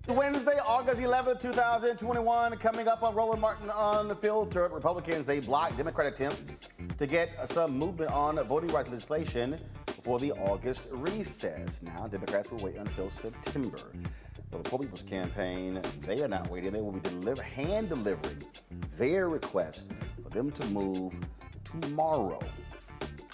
Wednesday, August 11th, 2021, coming up on Roland Martin Unfiltered. Republicans, they blocked Democrat attempts to get some movement on voting rights legislation before the August recess. Now, Democrats will wait until September. For the Poor People's Campaign, they are not waiting. They will be hand delivering their request for them to move tomorrow.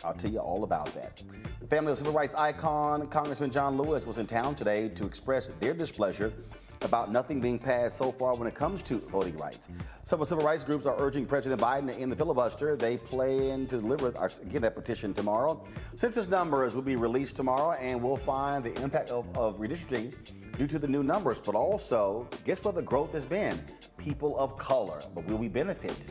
I'll tell you all about that. The family of civil rights icon, Congressman John Lewis, was in town today to express their displeasure about nothing being passed so far when it comes to voting rights. Several civil rights groups are urging President Biden to end the filibuster. They plan to deliver, again, that petition tomorrow. Census numbers will be released tomorrow, and we'll find the impact of redistricting due to the new numbers. But also, guess where the growth has been? People of color. But will we benefit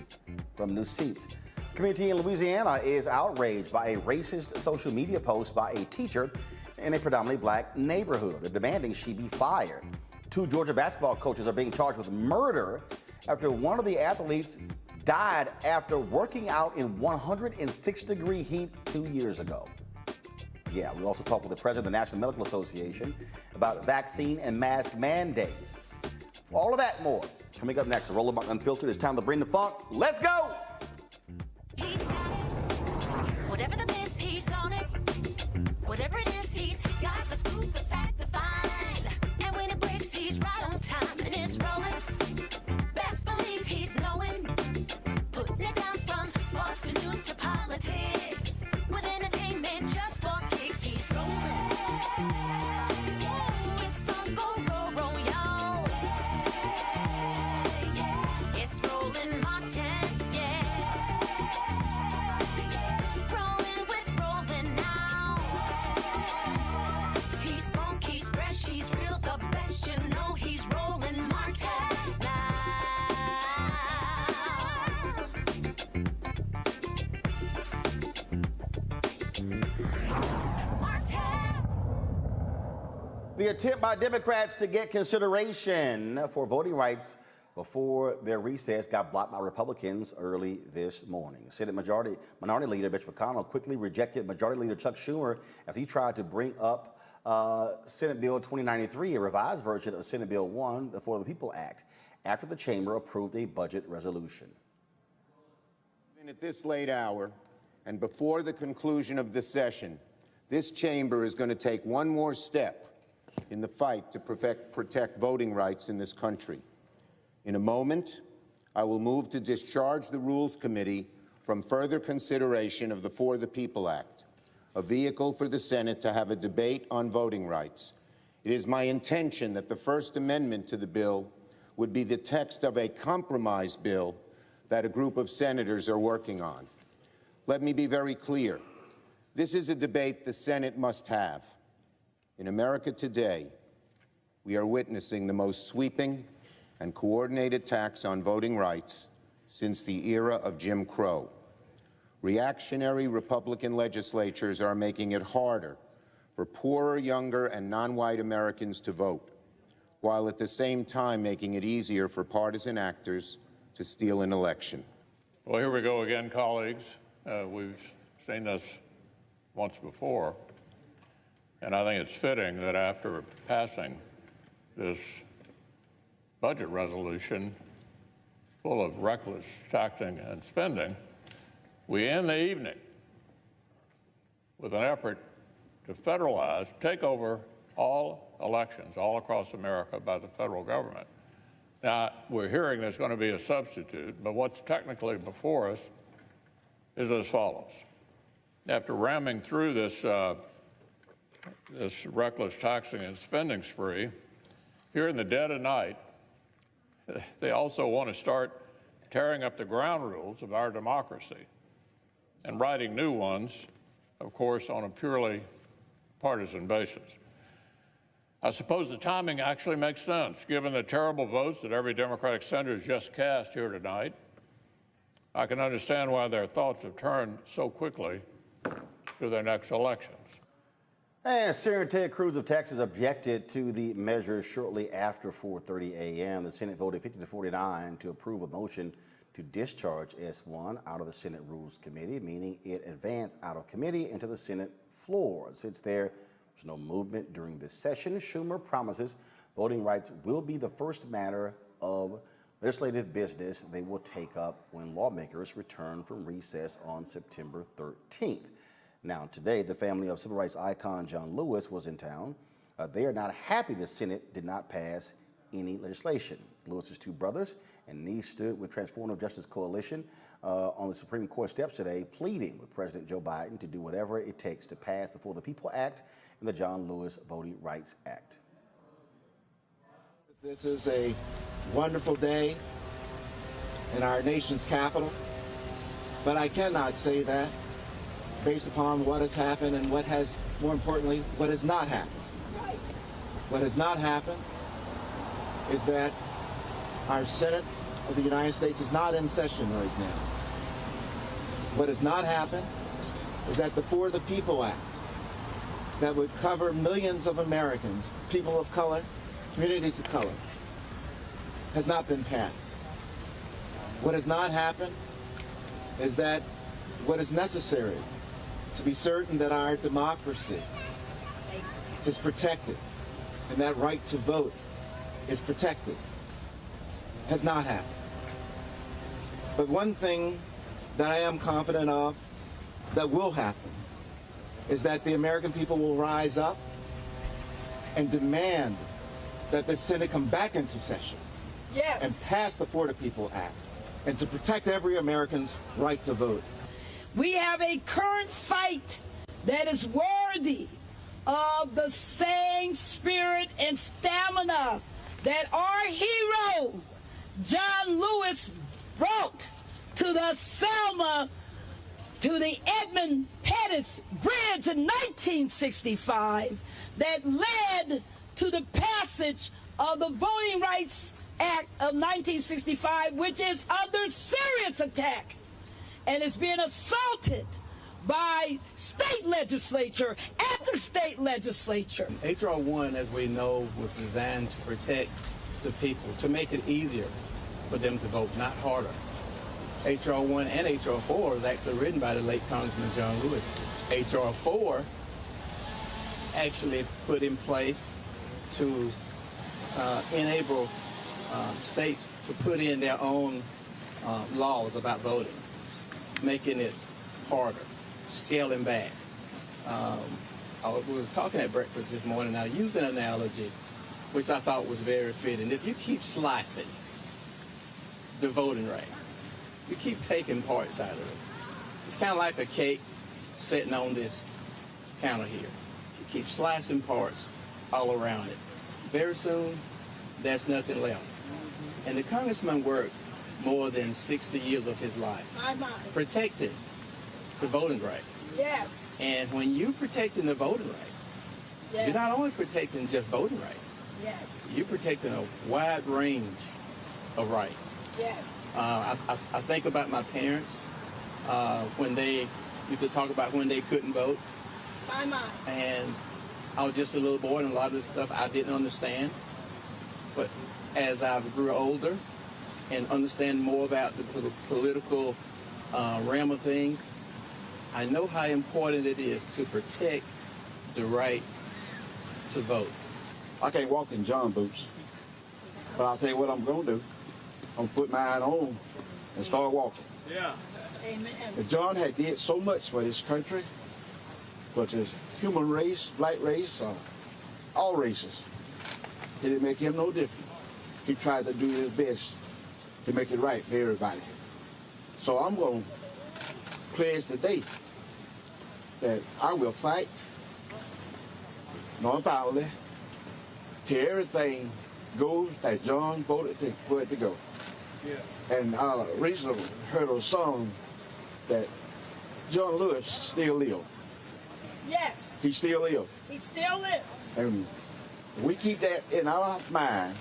from new seats? Community in Louisiana is outraged by a racist social media post by a teacher in a predominantly black neighborhood. They're demanding she be fired. 2 Georgia basketball coaches are being charged with murder after one of the athletes died after working out in 106-degree heat 2 years ago. Yeah, we also talked with the president of the National Medical Association about vaccine and mask mandates. For all of that and more, coming up next, Roland Martin Unfiltered. It's time to bring the funk. Let's go! He's got it. Whatever the miss, he's on it. Whatever it is, he's got the scoop, the fact, the find. And when it breaks, he's right on time and it's rolling. Best believe he's knowing. Putting it down from sports to news to politics. With entertainment just for kicks, he's rolling. It's on go, y'all. It's Roland Martin, Rolling with Roland now. He's funk, he's fresh, he's real, the best, you know he's Roland Martin now. Martin. The attempt by Democrats to get consideration for voting rights before their recess got blocked by Republicans early this morning. Senate Minority Leader Mitch McConnell quickly rejected Majority Leader Chuck Schumer as he tried to bring up Senate Bill 2093, a revised version of Senate Bill 1, the For the People Act, after the chamber approved a budget resolution. Even at this late hour and before the conclusion of the session, this chamber is going to take one more step in the fight to protect voting rights in this country. In a moment, I will move to discharge the Rules Committee from further consideration of the For the People Act, a vehicle for the Senate to have a debate on voting rights. It is my intention that the First Amendment to the bill would be the text of a compromise bill that a group of senators are working on. Let me be very clear. This is a debate the Senate must have. In America today, we are witnessing the most sweeping and coordinated attacks on voting rights since the era of Jim Crow. Reactionary Republican legislatures are making it harder for poorer, younger, and non-white Americans to vote, while at the same time making it easier for partisan actors to steal an election. Well, here we go again, colleagues. We've seen this once before, and I think it's fitting that after passing this budget resolution full of reckless taxing and spending, we end the evening with an effort to federalize, take over all elections all across America by the federal government. Now, we're hearing there's going to be a substitute, but what's technically before us is as follows. After ramming through this reckless taxing and spending spree, here in the dead of night, they also want to start tearing up the ground rules of our democracy and writing new ones, of course, on a purely partisan basis. I suppose the timing actually makes sense, given the terrible votes that every Democratic senator has just cast here tonight. I can understand why their thoughts have turned so quickly to their next elections. And Senator Ted Cruz of Texas objected to the measure shortly after 4:30 a.m. The Senate voted 50-49 to approve a motion to discharge S1 out of the Senate Rules Committee, meaning it advanced out of committee into the Senate floor. Since there was no movement during this session, Schumer promises Voting rights will be the first matter of legislative business they will take up when lawmakers return from recess on September 13th. Now, today, the family of civil rights icon John Lewis was in town. They are not happy the Senate did not pass any legislation. Lewis's two brothers and niece stood with Transformative Justice Coalition on the Supreme Court steps today, pleading with President Joe Biden to do whatever it takes to pass the For the People Act and the John Lewis Voting Rights Act. This is a wonderful day in our nation's capital, but I cannot say that based upon what has happened and what has, more importantly, what has not happened. What has not happened is that our Senate of the United States is not in session right now. What has not happened is that the For the People Act that would cover millions of Americans, people of color, communities of color, has not been passed. What has not happened is that what is necessary to be certain that our democracy is protected and that right to vote is protected has not happened. But one thing that I am confident of that will happen is that the American people will rise up and demand that the Senate come back into session and pass the For the People Act and to protect every American's right to vote. We have a current fight that is worthy of the same spirit and stamina that our hero, John Lewis, brought to the Selma, to the Edmund Pettus Bridge in 1965 that led to the passage of the Voting Rights Act of 1965, which is under serious attack and is being assaulted by state legislature after state legislature. H.R. 1, as we know, was designed to protect the people, to make it easier for them to vote, not harder. H.R. 1 and H.R. 4 was actually written by the late Congressman John Lewis. H.R. 4 actually put in place to enable states to put in their own laws about voting, making it harder, scaling back. I was talking at breakfast this morning, I used an analogy which I thought was very fitting. If you keep slicing the voting right, you keep taking parts out of it. It's kind of like a cake sitting on this counter here. You keep slicing parts all around it. Very soon, there's nothing left. And the congressman worked more than 60 years of his life protecting the voting rights. Yes. And when you protecting the voting rights, you're not only protecting just voting rights. Yes. You're protecting a wide range of rights. Yes. I think about my parents when they used to talk about when they couldn't vote. And I was just a little boy, and a lot of this stuff I didn't understand. But as I grew older and understand more about the political realm of things, I know how important it is to protect the right to vote. I can't walk in John boots, but I'll tell you what I'm going to do. I'm going to put mine on and start walking. Yeah. Amen. If John had did so much for this country, for his human race, black race, all races, it didn't make him no different. He tried to do his best to make it right for everybody. So I'm going to pledge today that I will fight non-violently till everything goes that John voted for it to go. Yeah. And I recently heard a song that John Lewis still lives. Yes. He still lives. He still lives. And we keep that in our mind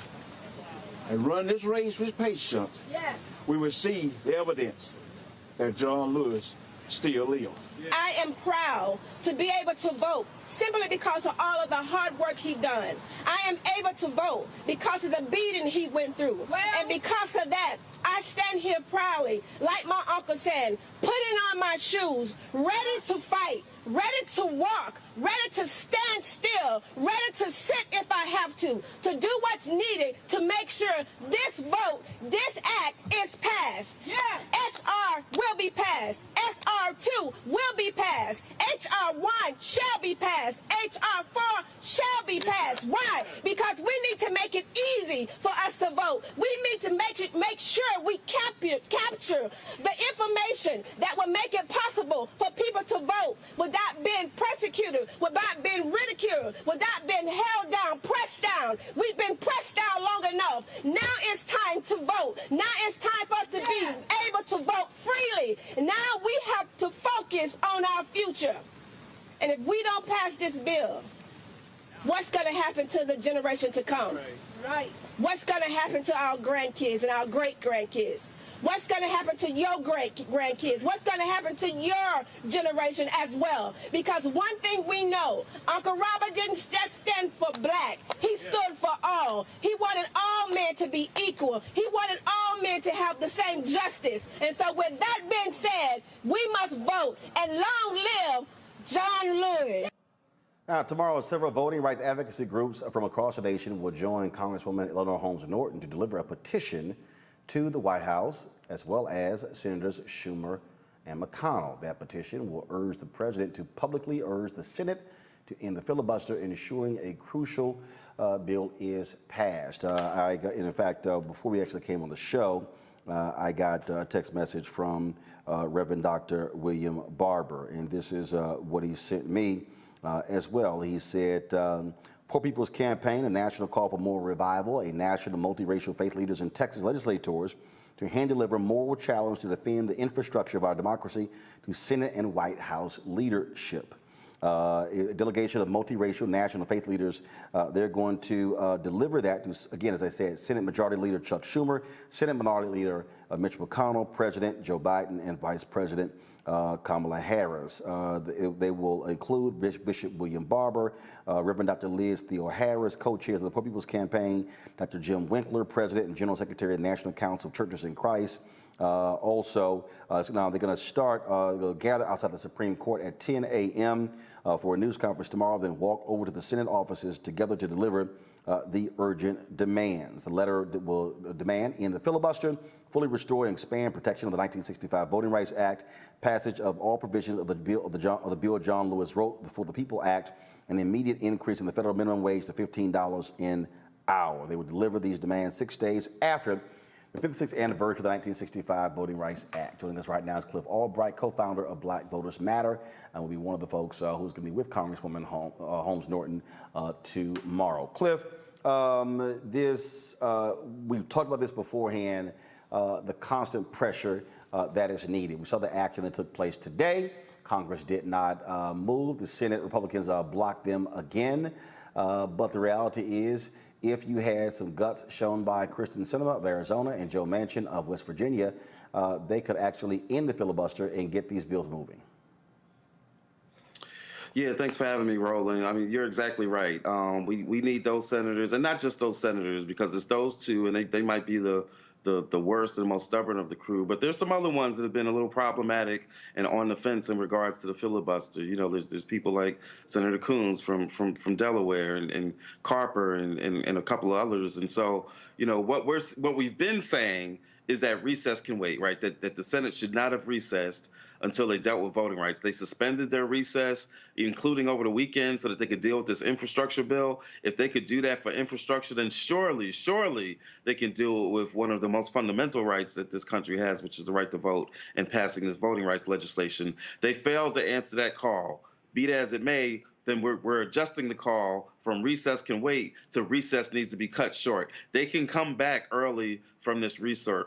and run this race with patience. Yes. We will see the evidence that John Lewis still lives. I am proud to be able to vote simply because of all of the hard work he done. I am able to vote because of the beating he went through. And because of that, I stand here proudly, like my uncle said, put putting on my shoes, ready to fight, ready to walk, ready to stand still, ready to sit if I have to do what's needed to make sure this vote, this act is passed. Yes. SR will be passed. SR2 will be passed. HR1 shall be passed. HR4 shall be passed. Why? Because we need to make it easy for us to vote. We need to make sure we capture the information that will make it possible for people to vote without being persecuted, without being ridiculed, without being held down, pressed down. We've been pressed down long enough. Now it's time to vote. Now it's time for us to be able to vote freely. Now we have to focus on our future. And if we don't pass this bill, what's going to happen to the generation to come? Right. What's going to happen to our grandkids and our great-grandkids? What's going to happen to your great-grandkids? What's going to happen to your generation as well? Because one thing we know, Uncle Robert didn't just stand for black. He stood for all. He wanted all men to be equal. He wanted all men to have the same justice. And so with that being said, we must vote. And long live John Lewis. Now, tomorrow, several voting rights advocacy groups from across the nation will join Congresswoman Eleanor Holmes Norton to deliver a petition to the White House, as well as Senators Schumer and McConnell. That petition will urge the president to publicly urge the Senate to end the filibuster, ensuring a crucial bill is passed. In fact, before we actually came on the show, I got a text message from Reverend Dr. William Barber, and this is what he sent me as well. He said, Poor People's Campaign, a national call for moral revival, a national multiracial faith leaders and Texas legislators to hand deliver moral challenge to defend the infrastructure of our democracy to Senate and White House leadership. A delegation of multiracial national faith leaders, they're going to deliver that to, again, as I said, Senate Majority Leader Chuck Schumer, Senate Minority Leader Mitch McConnell, President Joe Biden, and Vice President Kamala Harris. They will include Bishop William Barber, Reverend Dr. Liz Theo Harris, co-chairs of the Poor People's Campaign, Dr. Jim Winkler, President and General Secretary of the National Council of Churches in Christ. So now they're going to start, they'll gather outside the Supreme Court at 10 a.m. For a news conference tomorrow, then walk over to the Senate offices together to deliver the urgent demands. The letter will demand in the filibuster, fully restore and expand protection of the 1965 Voting Rights Act, passage of all provisions of the bill John Lewis wrote, the For the People Act, an immediate increase in the federal minimum wage to $15 an hour. They will deliver these demands 6 days after the 56th anniversary of the 1965 Voting Rights Act. Joining us right now is Cliff Albright, co-founder of Black Voters Matter, and will be one of the folks who's going to be with Congresswoman Holmes Norton tomorrow. Cliff, we've talked about this beforehand, the constant pressure that is needed. We saw the action that took place today. Congress did not move. The Senate Republicans blocked them again. But the reality is, if you had some guts shown by Kristen Sinema of Arizona and Joe Manchin of West Virginia, they could actually end the filibuster and get these bills moving. Yeah, thanks for having me, Roland. I mean, you're exactly right. We need those senators, and not just those senators, because it's those two, and they might be the worst and most stubborn of the crew. But there's some other ones that have been a little problematic and on the fence in regards to the filibuster. You know, there's people like Senator Coons from Delaware and Carper and a couple of others. And so, you know, what we've been saying is that recess can wait, right? That the Senate should not have recessed until they dealt with voting rights. They suspended their recess, including over the weekend, so that they could deal with this infrastructure bill. If they could do that for infrastructure, then surely they can deal with one of the most fundamental rights that this country has, which is the right to vote, and passing this voting rights legislation. They failed to answer that call. Be it as it may, then we're adjusting the call from recess can wait to recess needs to be cut short. They can come back early from this recess.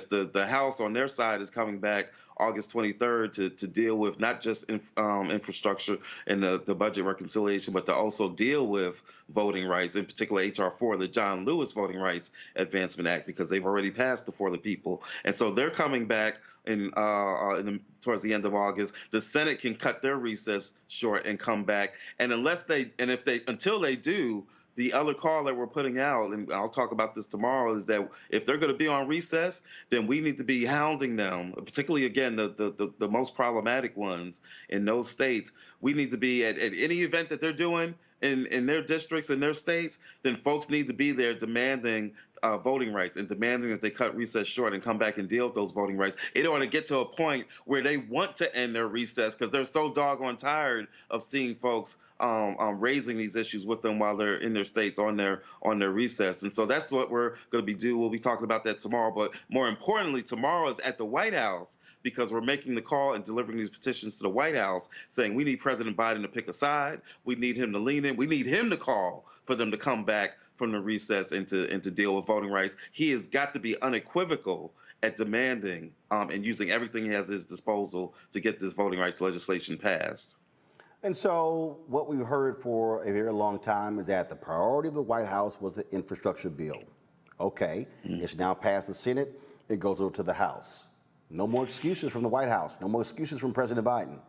The House on their side is coming back August 23rd to deal with not just infrastructure and the budget reconciliation, but to also deal with voting rights, in particular H.R. 4, the John Lewis Voting Rights Advancement Act, because they've already passed the For the People. And so they're coming back towards the end of August. The Senate can cut their recess short and come back. And until they do, the other call that we're putting out, and I'll talk about this tomorrow, is that if they're going to be on recess, then we need to be hounding them, particularly, again, the most problematic ones in those states. We need to be at any event that they're doing in their districts, in their states, then folks need to be there demanding voting rights and demanding that they cut recess short and come back and deal with those voting rights. It ought to get to a point where they want to end their recess because they're so doggone tired of seeing folks raising these issues with them while they're in their states on their recess. And so that's what we're going to be We'll be talking about that tomorrow. But more importantly, tomorrow is at the White House, because we're making the call and delivering these petitions to the White House saying we need President Biden to pick a side. We need him to lean in. We need him to call for them to come back from the recess and to deal with voting rights. He has got to be unequivocal at demanding and using everything he has at his disposal to get this voting rights legislation passed. And so what we've heard for a very long time is that the priority of the White House was the infrastructure bill. Okay, It's now passed the Senate. It goes over to the House. No more excuses from the White House. No more excuses from President Biden.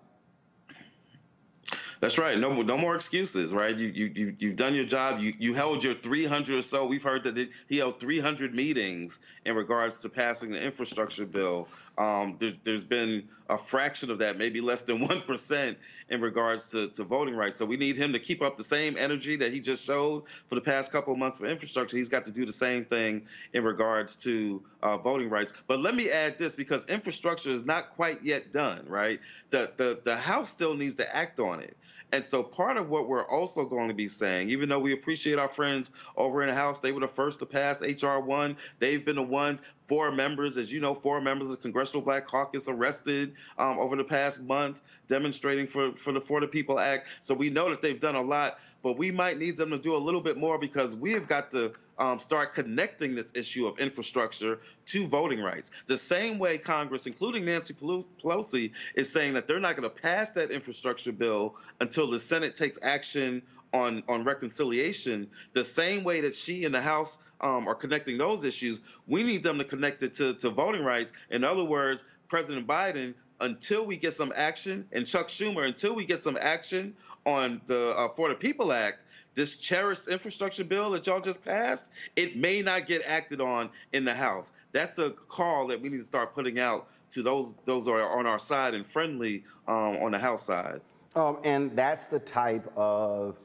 That's right. No more excuses, right? You've done your job. You held your 300 or so. We've heard that he held 300 meetings in regards to passing the infrastructure bill. There's been a fraction of that, maybe less than 1% in regards to voting rights. So we need him to keep up the same energy that he just showed for the past couple of months for infrastructure. He's got to do the same thing in regards to voting rights. But let me add this, because infrastructure is not quite yet done, right? The House still needs to act on it. And so part of what we're also going to be saying, even though we appreciate our friends over in the House, they were the first to pass H.R. 1. They've been the ones, 4 members, as you know, 4 members of the Congressional Black Caucus arrested over the past month, demonstrating for the For the People Act. So we know that they've done a lot, but we might need them to do a little bit more, because we have got to start connecting this issue of infrastructure to voting rights. The same way Congress, including Nancy Pelosi, is saying that they're not going to pass that infrastructure bill until the Senate takes action on reconciliation, the same way that she and the House are connecting those issues, we need them to connect it to voting rights. In other words, President Biden, until we get some action, and Chuck Schumer, until we get some action on the For the People Act, this cherished infrastructure bill that y'all just passed, it may not get acted on in the House. That's a call that we need to start putting out to those who are on our side and friendly on the House side. And that's the type of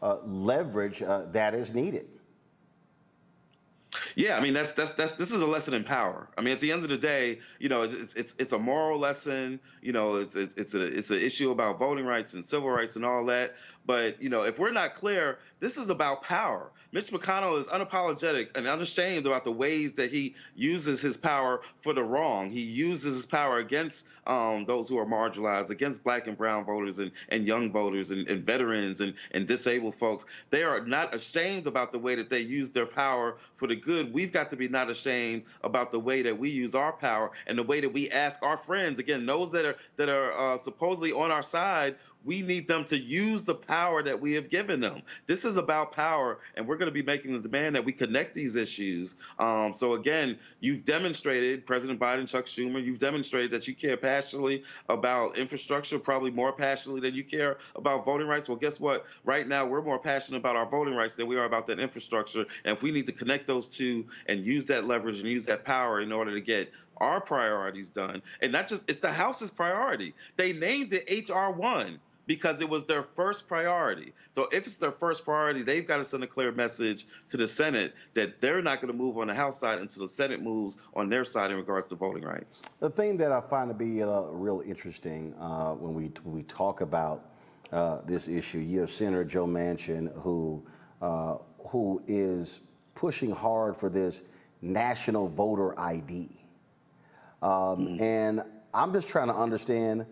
leverage that is needed. Yeah, I mean this is a lesson in power. I mean, at the end of the day, you know, it's a moral lesson. You know, it's an issue about voting rights and civil rights and all that. But, you know, if we're not clear, this is about power. Mitch McConnell is unapologetic and unashamed about the ways that he uses his power for the wrong. He uses his power against those who are marginalized, against Black and brown voters and young voters and veterans and disabled folks. They are not ashamed about the way that they use their power for the good. We've got to be not ashamed about the way that we use our power and the way that we ask our friends, again, those that are supposedly on our side. We need them to use the power that we have given them. This is about power, and we're going to be making the demand that we connect these issues. So again, you've demonstrated, President Biden, Chuck Schumer, you've demonstrated that you care passionately about infrastructure, probably more passionately than you care about voting rights. Well, guess what? Right now, we're more passionate about our voting rights than we are about that infrastructure. And if we need to connect those two and use that leverage and use that power in order to get our priorities done, and not just, it's the House's priority. They named it H.R. 1. Because it was their first priority. So if it's their first priority, they've got to send a clear message to the Senate that they're not going to move on the House side until the Senate moves on their side in regards to voting rights. The thing that I find to be real interesting when we talk about this issue, you have Senator Joe Manchin, who is pushing hard for this national voter ID. And I'm just trying to understand,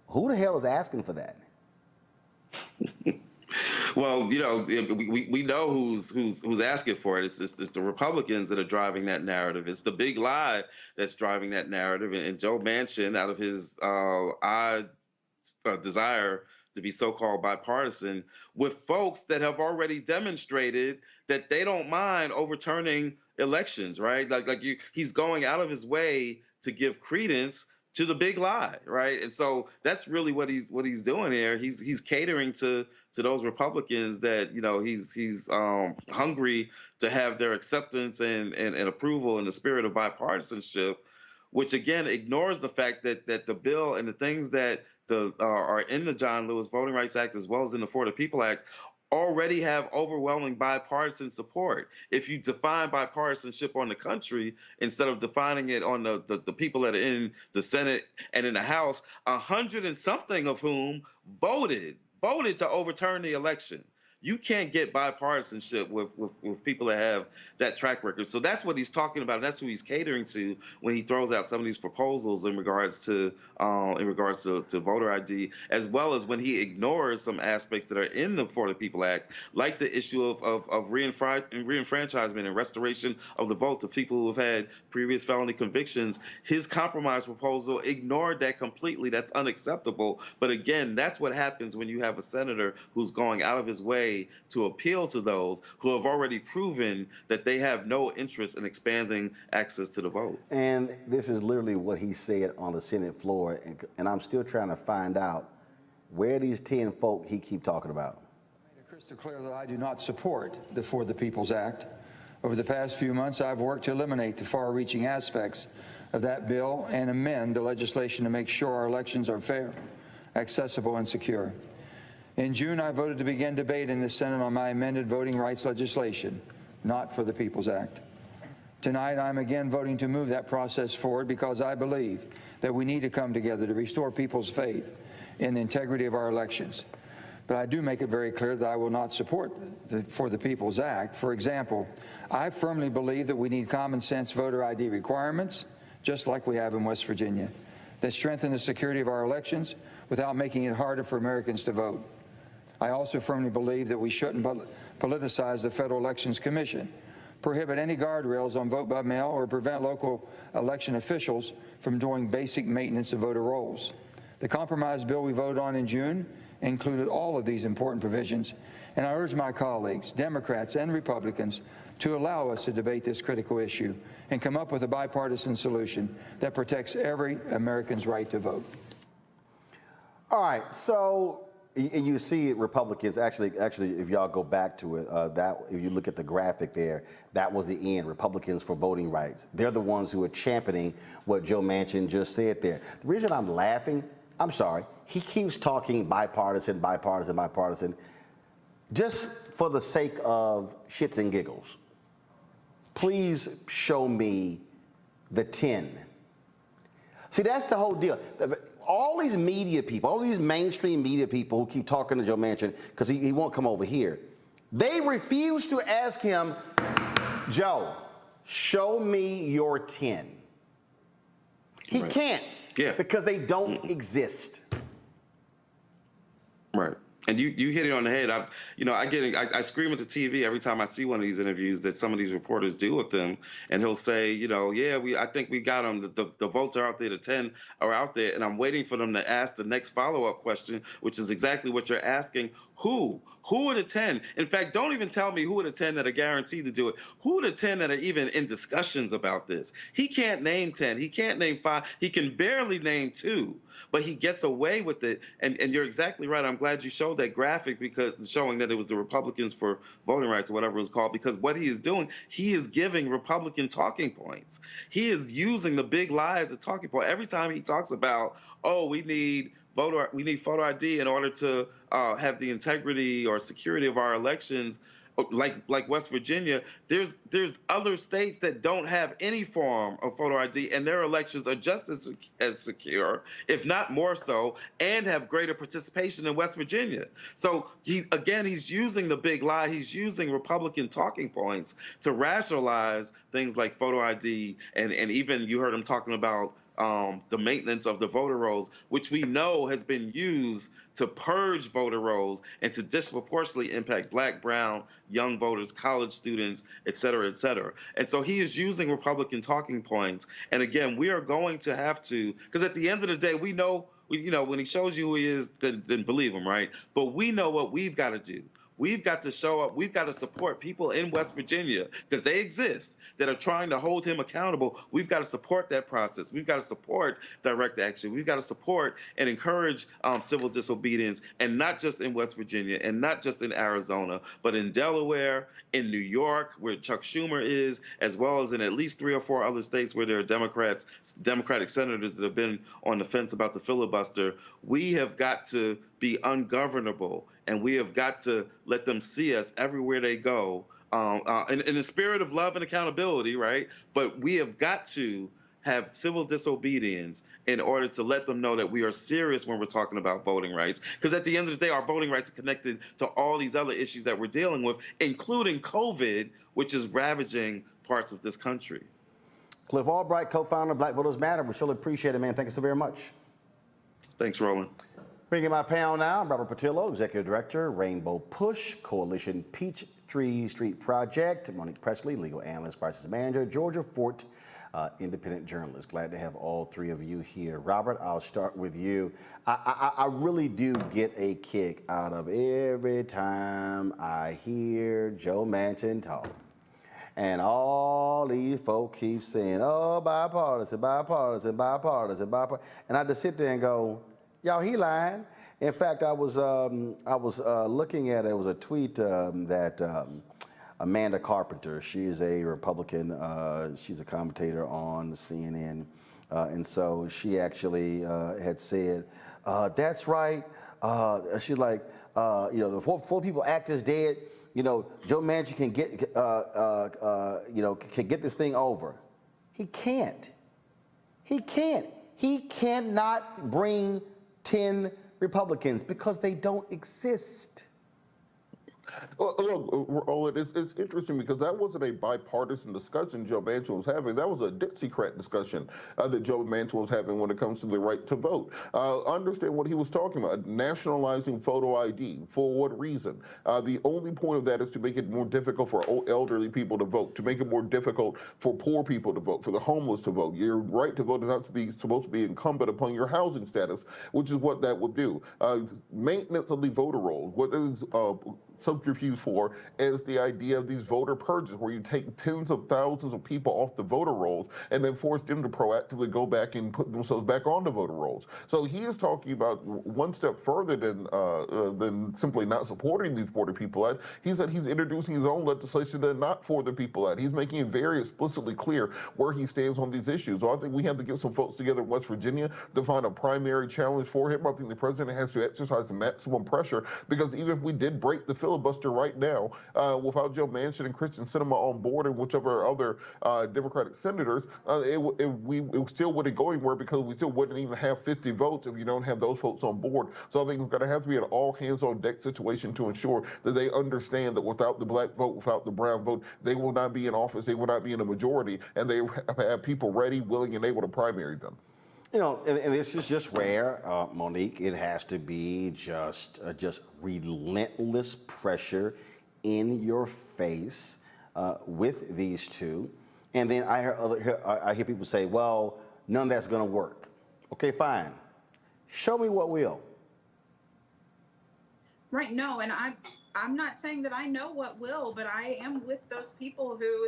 who the hell is asking for that? Well, you know, we know who's asking for it. It's the Republicans that are driving that narrative. It's the big lie that's driving that narrative. And Joe Manchin, out of his odd desire to be so-called bipartisan, with folks that have already demonstrated that they don't mind overturning elections, right? He's going out of his way to give credence to the big lie, right? And so that's really what he's doing here. He's catering to those Republicans that he's hungry to have their acceptance and approval in the spirit of bipartisanship, which again ignores the fact that the bill and the things that are in the John Lewis Voting Rights Act as well as in the For the People Act already have overwhelming bipartisan support. If you define bipartisanship on the country instead of defining it on the people that are in the Senate and in the House, 100 and something of whom voted to overturn the election. You can't get bipartisanship with people that have that track record. So that's what he's talking about, and that's who he's catering to when he throws out some of these proposals in regards to voter ID, as well as when he ignores some aspects that are in the For the People Act, like the issue of reenfranchisement and restoration of the vote to people who have had previous felony convictions. His compromise proposal ignored that completely. That's unacceptable. But again, that's what happens when you have a senator who's going out of his way to appeal to those who have already proven that they have no interest in expanding access to the vote. And this is literally what he said on the Senate floor, and I'm still trying to find out where these 10 folk he keep talking about. I made it crystal clear that I do not support the For the People's Act. Over the past few months, I've worked to eliminate the far-reaching aspects of that bill and amend the legislation to make sure our elections are fair, accessible, and secure. In June, I voted to begin debate in the Senate on my amended voting rights legislation, not For the People's Act. Tonight, I'm again voting to move that process forward because I believe that we need to come together to restore people's faith in the integrity of our elections. But I do make it very clear that I will not support the For the People's Act. For example, I firmly believe that we need common sense voter ID requirements, just like we have in West Virginia, that strengthen the security of our elections without making it harder for Americans to vote. I also firmly believe that we shouldn't politicize the Federal Elections Commission, prohibit any guardrails on vote by mail, or prevent local election officials from doing basic maintenance of voter rolls. The compromise bill we voted on in June included all of these important provisions, and I urge my colleagues, Democrats and Republicans, to allow us to debate this critical issue and come up with a bipartisan solution that protects every American's right to vote. All right, so you see Republicans, actually, if y'all go back to it, if you look at the graphic there, that was the end, Republicans for voting rights. They're the ones who are championing what Joe Manchin just said there. The reason I'm laughing, I'm sorry, he keeps talking bipartisan, bipartisan, bipartisan, just for the sake of shits and giggles. Please show me the 10. See, that's the whole deal. All these media people, all these mainstream media people who keep talking to Joe Manchin because he won't come over here, they refuse to ask him, Joe, show me your 10. He can't because they don't exist. Right. And you hit it on the head. I scream at the TV every time I see one of these interviews that some of these reporters do with them, and he'll say, I think we got them. The votes are out there. The 10 are out there, and I'm waiting for them to ask the next follow-up question, which is exactly what you're asking. Who are the 10? In fact, don't even tell me who are the 10 that are guaranteed to do it. Who are the 10 that are even in discussions about this? He can't name 10. He can't name 5. He can barely name 2. But he gets away with it, and you're exactly right. I'm glad you showed that graphic, because showing that it was the Republicans for voting rights or whatever it was called, because what he is doing, he is giving Republican talking points. He is using the big lie as a talking point. Every time he talks about, we need photo ID in order to have the integrity or security of our elections, like West Virginia, there's other states that don't have any form of photo ID, and their elections are just as secure, if not more so, and have greater participation in West Virginia. So he's using the big lie. He's using Republican talking points to rationalize things like photo ID, and even you heard him talking about the maintenance of the voter rolls, which we know has been used to purge voter rolls and to disproportionately impact Black, brown, young voters, college students, et cetera, et cetera. And so he is using Republican talking points. And again, we are going to have to, because at the end of the day, we know, when he shows you who he is, then believe him, right? But we know what we've got to do. We've got to show up. We've got to support people in West Virginia, because they exist, that are trying to hold him accountable. We've got to support that process. We've got to support direct action. We've got to support and encourage civil disobedience, and not just in West Virginia, and not just in Arizona, but in Delaware, in New York, where Chuck Schumer is, as well as in at least 3 or 4 other states where there are Democratic senators that have been on the fence about the filibuster. We have got to be ungovernable, and we have got to let them see us everywhere they go, in the spirit of love and accountability, right? But we have got to have civil disobedience in order to let them know that we are serious when we're talking about voting rights. Because at the end of the day, our voting rights are connected to all these other issues that we're dealing with, including COVID, which is ravaging parts of this country. Cliff Albright, co-founder of Black Voters Matter. We surely appreciate it, man. Thank you so very much. Thanks, Roland. Bringing my panel now, Robert Patillo, Executive Director, Rainbow Push, Coalition Peachtree Street Project, Monique Presley, Legal Analyst, Crisis Manager, Georgia Fort, Independent Journalist. Glad to have all 3 of you here. Robert, I'll start with you. I really do get a kick out of every time I hear Joe Manchin talk. And all these folk keep saying, oh, bipartisan, bipartisan, bipartisan, bipartisan. And I just sit there and go, y'all, he lying. In fact, I was looking at, it was a tweet that Amanda Carpenter, she's a Republican, she's a commentator on CNN, and so she actually had said, that's right, she's like, you know, the 4 people act as dead, you know, Joe Manchin can get, you know, can get this thing over. He can't. He can't. He cannot bring 10 Republicans because they don't exist. Well, look, Roland, it's interesting because that wasn't a bipartisan discussion Joe Manchin was having. That was a Dixiecrat discussion that Joe Manchin was having when it comes to the right to vote. Understand what he was talking about, nationalizing photo ID. For what reason? The only point of that is to make it more difficult for elderly people to vote, to make it more difficult for poor people to vote, for the homeless to vote. Your right to vote is not supposed to be incumbent upon your housing status, which is what that would do. Maintenance of the voter rolls, what is subterfuge for is the idea of these voter purges, where you take tens of thousands of people off the voter rolls and then force them to proactively go back and put themselves back on the voter rolls. So he is talking about one step further than simply not supporting these Puerto People Act. He said he's introducing his own legislation that not for the People Act. He's making it very explicitly clear where he stands on these issues. So I think we have to get some folks together in West Virginia to find a primary challenge for him. I think the president has to exercise the maximum pressure, because even if we did break the filibuster right now, without Joe Manchin and Kristen Sinema on board and whichever other Democratic senators, it still wouldn't go anywhere, because we still wouldn't even have 50 votes if you don't have those folks on board. So I think it's going to have to be an all hands on deck situation to ensure that they understand that without the black vote, without the brown vote, they will not be in office, they will not be in a majority, and they have people ready, willing, and able to primary them. You know, and this is just where, Monique, it has to be just relentless pressure in your face with these two. And then I hear people say, well, none of that's going to work. Okay, fine. Show me what will. Right, no, and I'm not saying that I know what will, but I am with those people who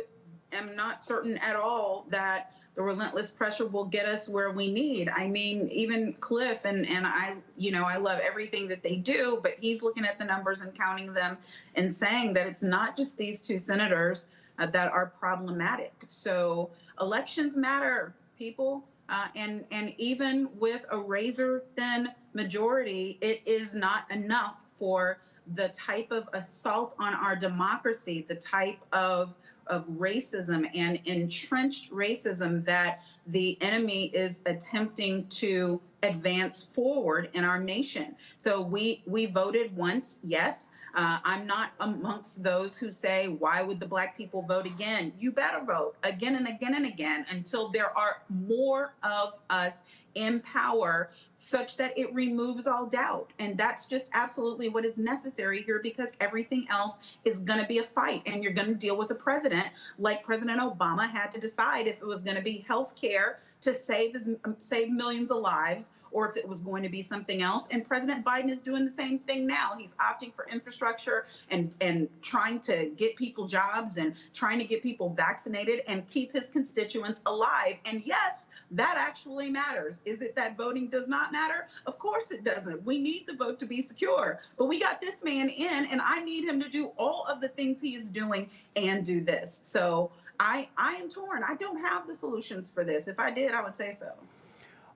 am not certain at all that the relentless pressure will get us where we need. I mean, even Cliff and I, you know, I love everything that they do, but he's looking at the numbers and counting them and saying that it's not just these 2 senators that are problematic. So elections matter, people. And even with a razor-thin majority, it is not enough for the type of assault on our democracy, the type of racism and entrenched racism that the enemy is attempting to advance forward in our nation. So we voted once, yes. I'm not amongst those who say, why would the black people vote again? You better vote again and again and again until there are more of us in power such that it removes all doubt. And that's just absolutely what is necessary here, because everything else is going to be a fight. And you're going to deal with a president like President Obama had to decide if it was going to be health care to save millions of lives, or if it was going to be something else. And President Biden is doing the same thing now. He's opting for infrastructure and trying to get people jobs and trying to get people vaccinated and keep his constituents alive. And yes, that actually matters. Is it that voting does not matter? Of course it doesn't. We need the vote to be secure. But we got this man in, and I need him to do all of the things he is doing and do this. So I am torn. I don't have the solutions for this. If I did, I would say so.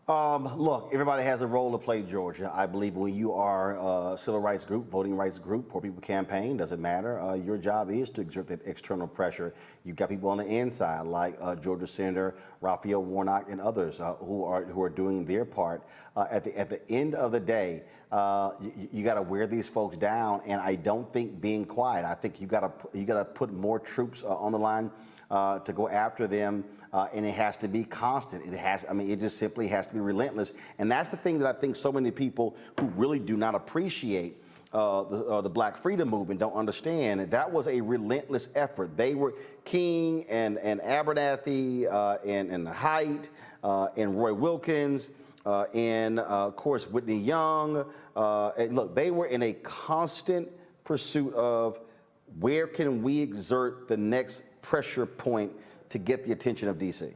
Look, everybody has a role to play, Georgia. I believe when you are a civil rights group, voting rights group, Poor People Campaign, doesn't matter. Your job is to exert that external pressure. You've got people on the inside, like Georgia Senator Raphael Warnock and others who are doing their part. At the end of the day, you got to wear these folks down, and I don't think being quiet. I think you got to put more troops on the line to go after them. And it has to be constant. It just simply has to be relentless. And that's the thing that I think so many people who really do not appreciate the Black Freedom Movement don't understand. That was a relentless effort. They were King and Abernathy and Haidt and Roy Wilkins and of course Whitney Young. And look, they were in a constant pursuit of where can we exert the next pressure point to get the attention of D.C.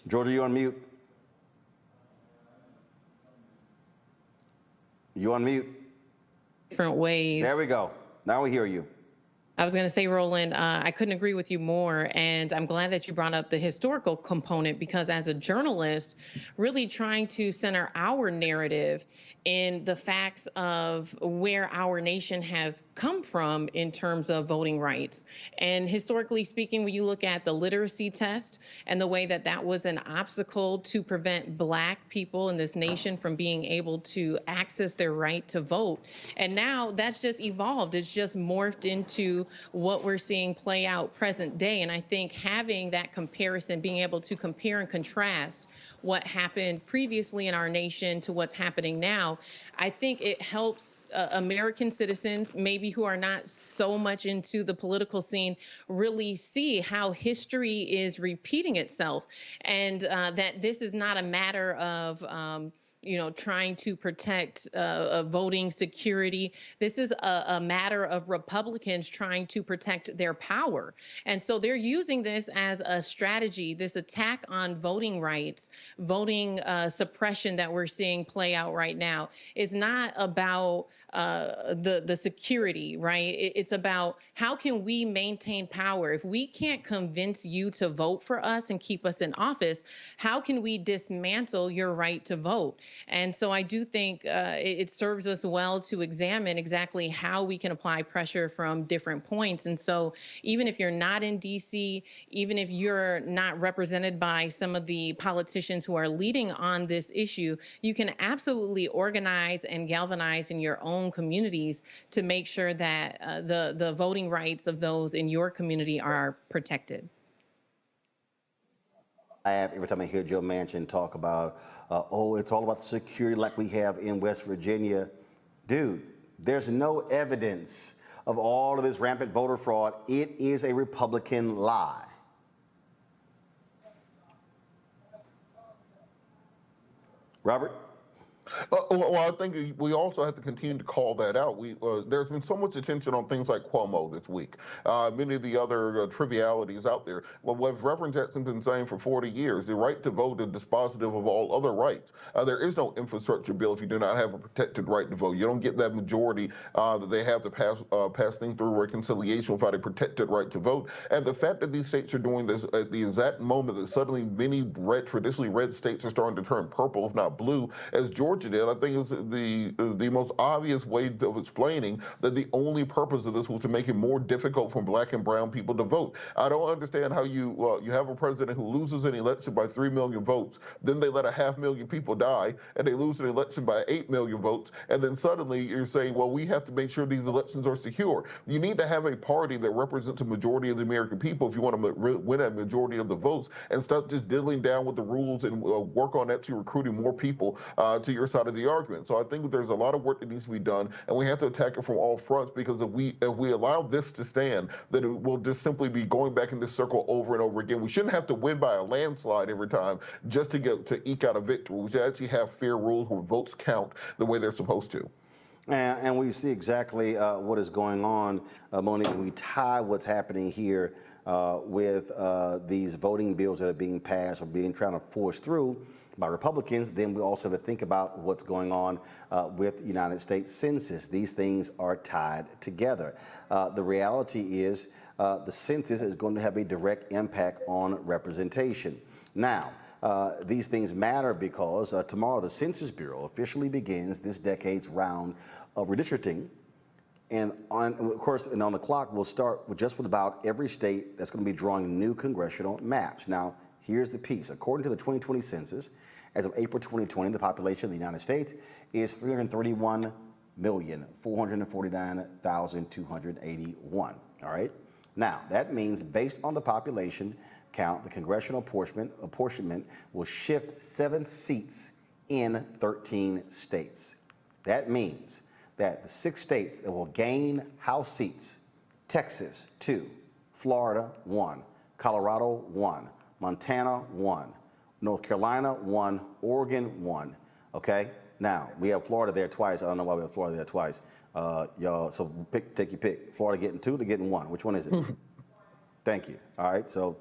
Georgia, you on mute? You on mute? Different ways. There we go. Now we hear you. I was going to say, Roland, I couldn't agree with you more. And I'm glad that you brought up the historical component, because as a journalist, really trying to center our narrative in the facts of where our nation has come from in terms of voting rights. And historically speaking, when you look at the literacy test and the way that that was an obstacle to prevent Black people in this nation from being able to access their right to vote. And now that's just evolved. It's just morphed into what we're seeing play out present day. And I think having that comparison, being able to compare and contrast what happened previously in our nation to what's happening now, I think it helps American citizens, maybe who are not so much into the political scene, really see how history is repeating itself, and that this is not a matter of trying to protect voting security. This is a matter of Republicans trying to protect their power. And so they're using this as a strategy, this attack on voting rights, voting suppression that we're seeing play out right now is not about the security, right? It's about how can we maintain power? If we can't convince you to vote for us and keep us in office, how can we dismantle your right to vote? And so I do think it serves us well to examine exactly how we can apply pressure from different points. And so even if you're not in DC, even if you're not represented by some of the politicians who are leading on this issue, you can absolutely organize and galvanize in your own communities to make sure that the voting rights of those in your community are protected. Every time I hear Joe Manchin talk about, it's all about the security like we have in West Virginia. Dude, there's no evidence of all of this rampant voter fraud. It is a Republican lie. Robert? Well, I think we also have to continue to call that out. There's been so much attention on things like Cuomo this week, many of the other trivialities out there. Well, what Reverend Jackson's been saying for 40 years, the right to vote is dispositive of all other rights. There is no infrastructure bill if you do not have a protected right to vote. You don't get that majority that they have to pass things through reconciliation without a protected right to vote. And the fact that these states are doing this at the exact moment that suddenly many traditionally red states are starting to turn purple, if not blue, as Georgia did, I think it's the most obvious way of explaining that the only purpose of this was to make it more difficult for Black and brown people to vote. I don't understand how you have a president who loses an election by 3 million votes, then they let 500,000 people die, and they lose an election by 8 million votes, and then suddenly you're saying, well, we have to make sure these elections are secure. You need to have a party that represents a majority of the American people if you want to win a majority of the votes, and stop just diddling down with the rules and work on that to recruiting more people to your side of the argument. So I think there's a lot of work that needs to be done, and we have to attack it from all fronts, because if we allow this to stand, then it will just simply be going back in this circle over and over again. We shouldn't have to win by a landslide every time just to eke out a victory. We should actually have fair rules where votes count the way they're supposed to. And we see exactly what is going on, Monique. We tie what's happening here with these voting bills that are being passed or being trying to force through by Republicans. Then we also have to think about what's going on with United States Census. These things are tied together. The reality is the census is going to have a direct impact on representation. Now, these things matter because tomorrow the Census Bureau officially begins this decade's round of redistricting. And on the clock, we'll start with about every state that's going to be drawing new congressional maps. Now, here's the piece. According to the 2020 census, as of April 2020, the population of the United States is 331,449,281. All right? Now, that means based on the population count, the congressional apportionment will shift 7 seats in 13 states. That means that the 6 states that will gain House seats, Texas 2, Florida 1, Colorado 1, Montana 1, North Carolina 1, Oregon 1. Okay? Now, we have Florida there twice. I don't know why we have Florida there twice. Y'all, so take your pick. Florida getting 2, they're getting 1. Which one is it? Thank you. All right, so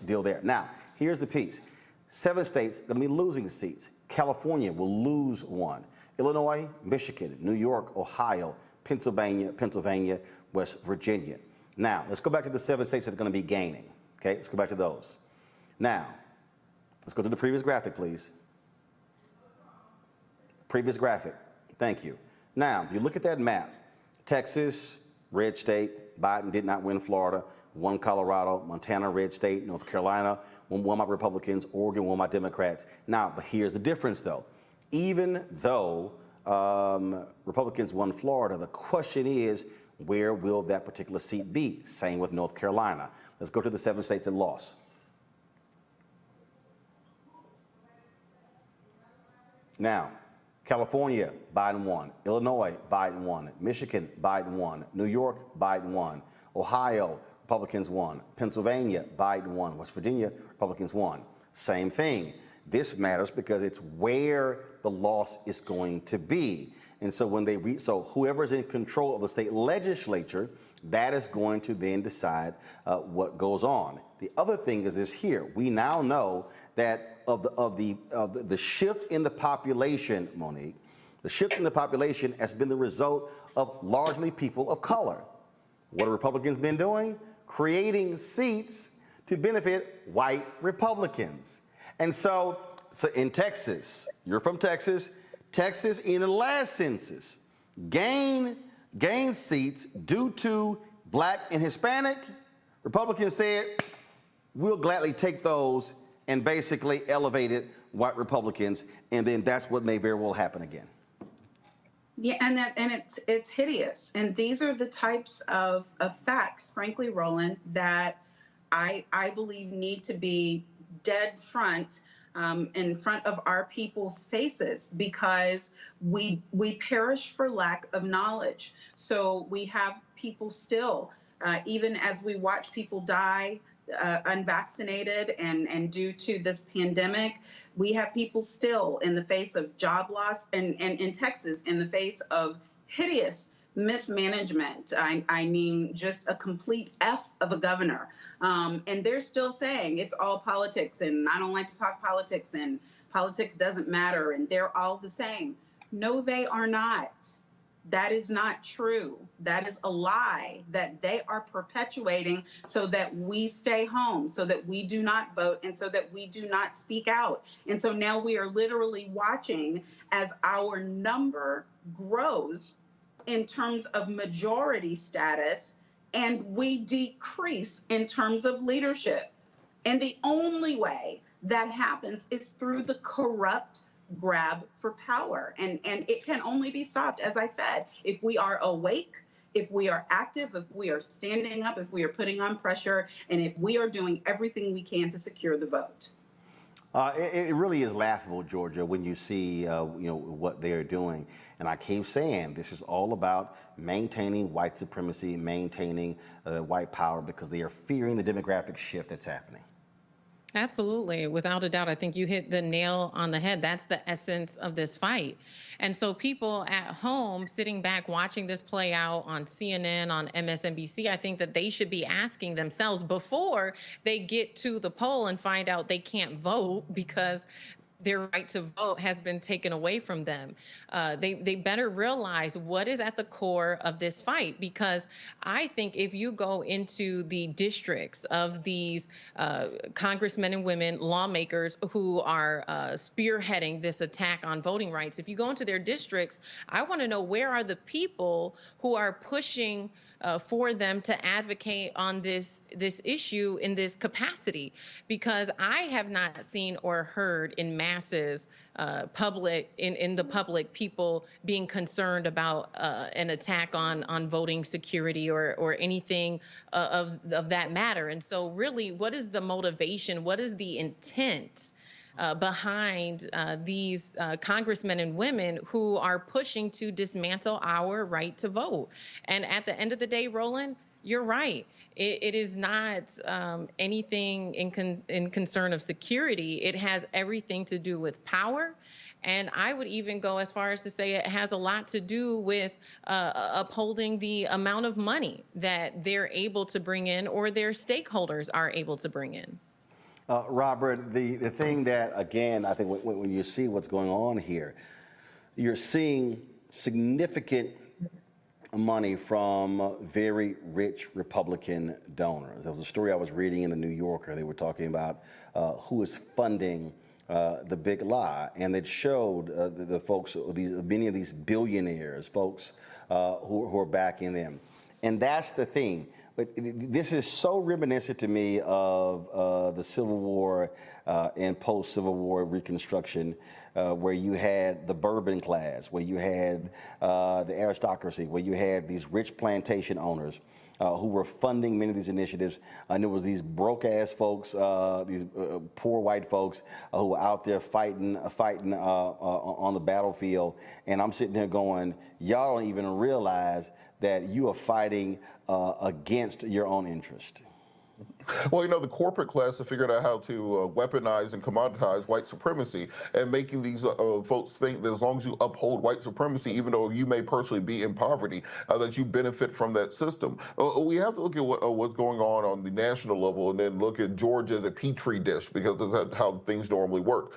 deal there. Now, here's the piece. 7 states going to be losing seats. California will lose 1. Illinois, Michigan, New York, Ohio, Pennsylvania, West Virginia. Now, let's go back to the 7 states that are going to be gaining. Okay, let's go back to those. Now, let's go to the previous graphic, please. Previous graphic. Thank you. Now, if you look at that map, Texas, red state. Biden did not win Florida. Won Colorado. Montana, red state. North Carolina won by Republicans. Oregon won by Democrats. Now, but here's the difference, though. Even though Republicans won Florida, the question is, where will that particular seat be? Same with North Carolina. Let's go to the 7 states that lost. Now, California, Biden won. Illinois, Biden won. Michigan, Biden won. New York, Biden won. Ohio, Republicans won. Pennsylvania, Biden won. West Virginia, Republicans won. Same thing. This matters because it's where the loss is going to be. And so when they so whoever's in control of the state legislature, that is going to then decide what goes on. The other thing is this here. We now know that of the shift in the population, Monique, the shift in the population has been the result of largely people of color. What have Republicans been doing? Creating seats to benefit white Republicans. And so in Texas, you're from Texas, Texas in the last census gained seats due to Black and Hispanic. Republicans said, we'll gladly take those and basically elevated white Republicans, and then that's what may very well happen again. Yeah, and it's hideous. And these are the types of facts, frankly, Roland, that I believe need to be dead front in front of our people's faces, because we perish for lack of knowledge. So we have people still, even as we watch people die unvaccinated and due to this pandemic, we have people still in the face of job loss and in Texas in the face of hideous mismanagement. I mean, just a complete F of a governor. And they're still saying it's all politics, and I don't like to talk politics, and politics doesn't matter, and they're all the same. No, they are not. That is not true. That is a lie that they are perpetuating so that we stay home, so that we do not vote, and so that we do not speak out. And so now we are literally watching as our number grows in terms of majority status, and we decrease in terms of leadership. And the only way that happens is through the corrupt grab for power. And it can only be stopped, as I said, if we are awake, if we are active, if we are standing up, if we are putting on pressure, and if we are doing everything we can to secure the vote. It really is laughable, Georgia, when you see what they're doing. And I keep saying this is all about maintaining white supremacy, maintaining white power, because they are fearing the demographic shift that's happening. Absolutely. Without a doubt. I think you hit the nail on the head. That's the essence of this fight. And so people at home sitting back watching this play out on CNN, on MSNBC, I think that they should be asking themselves before they get to the poll and find out they can't vote because their right to vote has been taken away from them. They better realize what is at the core of this fight, because I think if you go into the districts of these congressmen and women, lawmakers who are spearheading this attack on voting rights, if you go into their districts, I want to know where are the people who are pushing for them to advocate on this issue in this capacity, because I have not seen or heard in masses in the public people being concerned about an attack on voting security or anything of that matter. And so really, what is the motivation? What is the intent behind these congressmen and women who are pushing to dismantle our right to vote? And at the end of the day, Roland, you're right. It is not anything in concern of security. It has everything to do with power. And I would even go as far as to say it has a lot to do with upholding the amount of money that they're able to bring in or their stakeholders are able to bring in. Robert, the thing that, again, I think when you see what's going on here, you're seeing significant money from very rich Republican donors. There was a story I was reading in the New Yorker. They were talking about who is funding the big lie, and it showed the folks, many of these billionaires, folks who are backing them. And that's the thing. But this is so reminiscent to me of the Civil War and post-Civil War Reconstruction, where you had the bourbon class, where you had the aristocracy, where you had these rich plantation owners who were funding many of these initiatives. And there was these broke-ass folks, these poor white folks who were out there fighting on the battlefield. And I'm sitting there going, y'all don't even realize that you are fighting against your own interest. Well, the corporate class have figured out how to weaponize and commoditize white supremacy, and making these folks think that as long as you uphold white supremacy, even though you may personally be in poverty, that you benefit from that system. We have to look at what's going on the national level, and then look at Georgia as a petri dish, because that's how things normally work.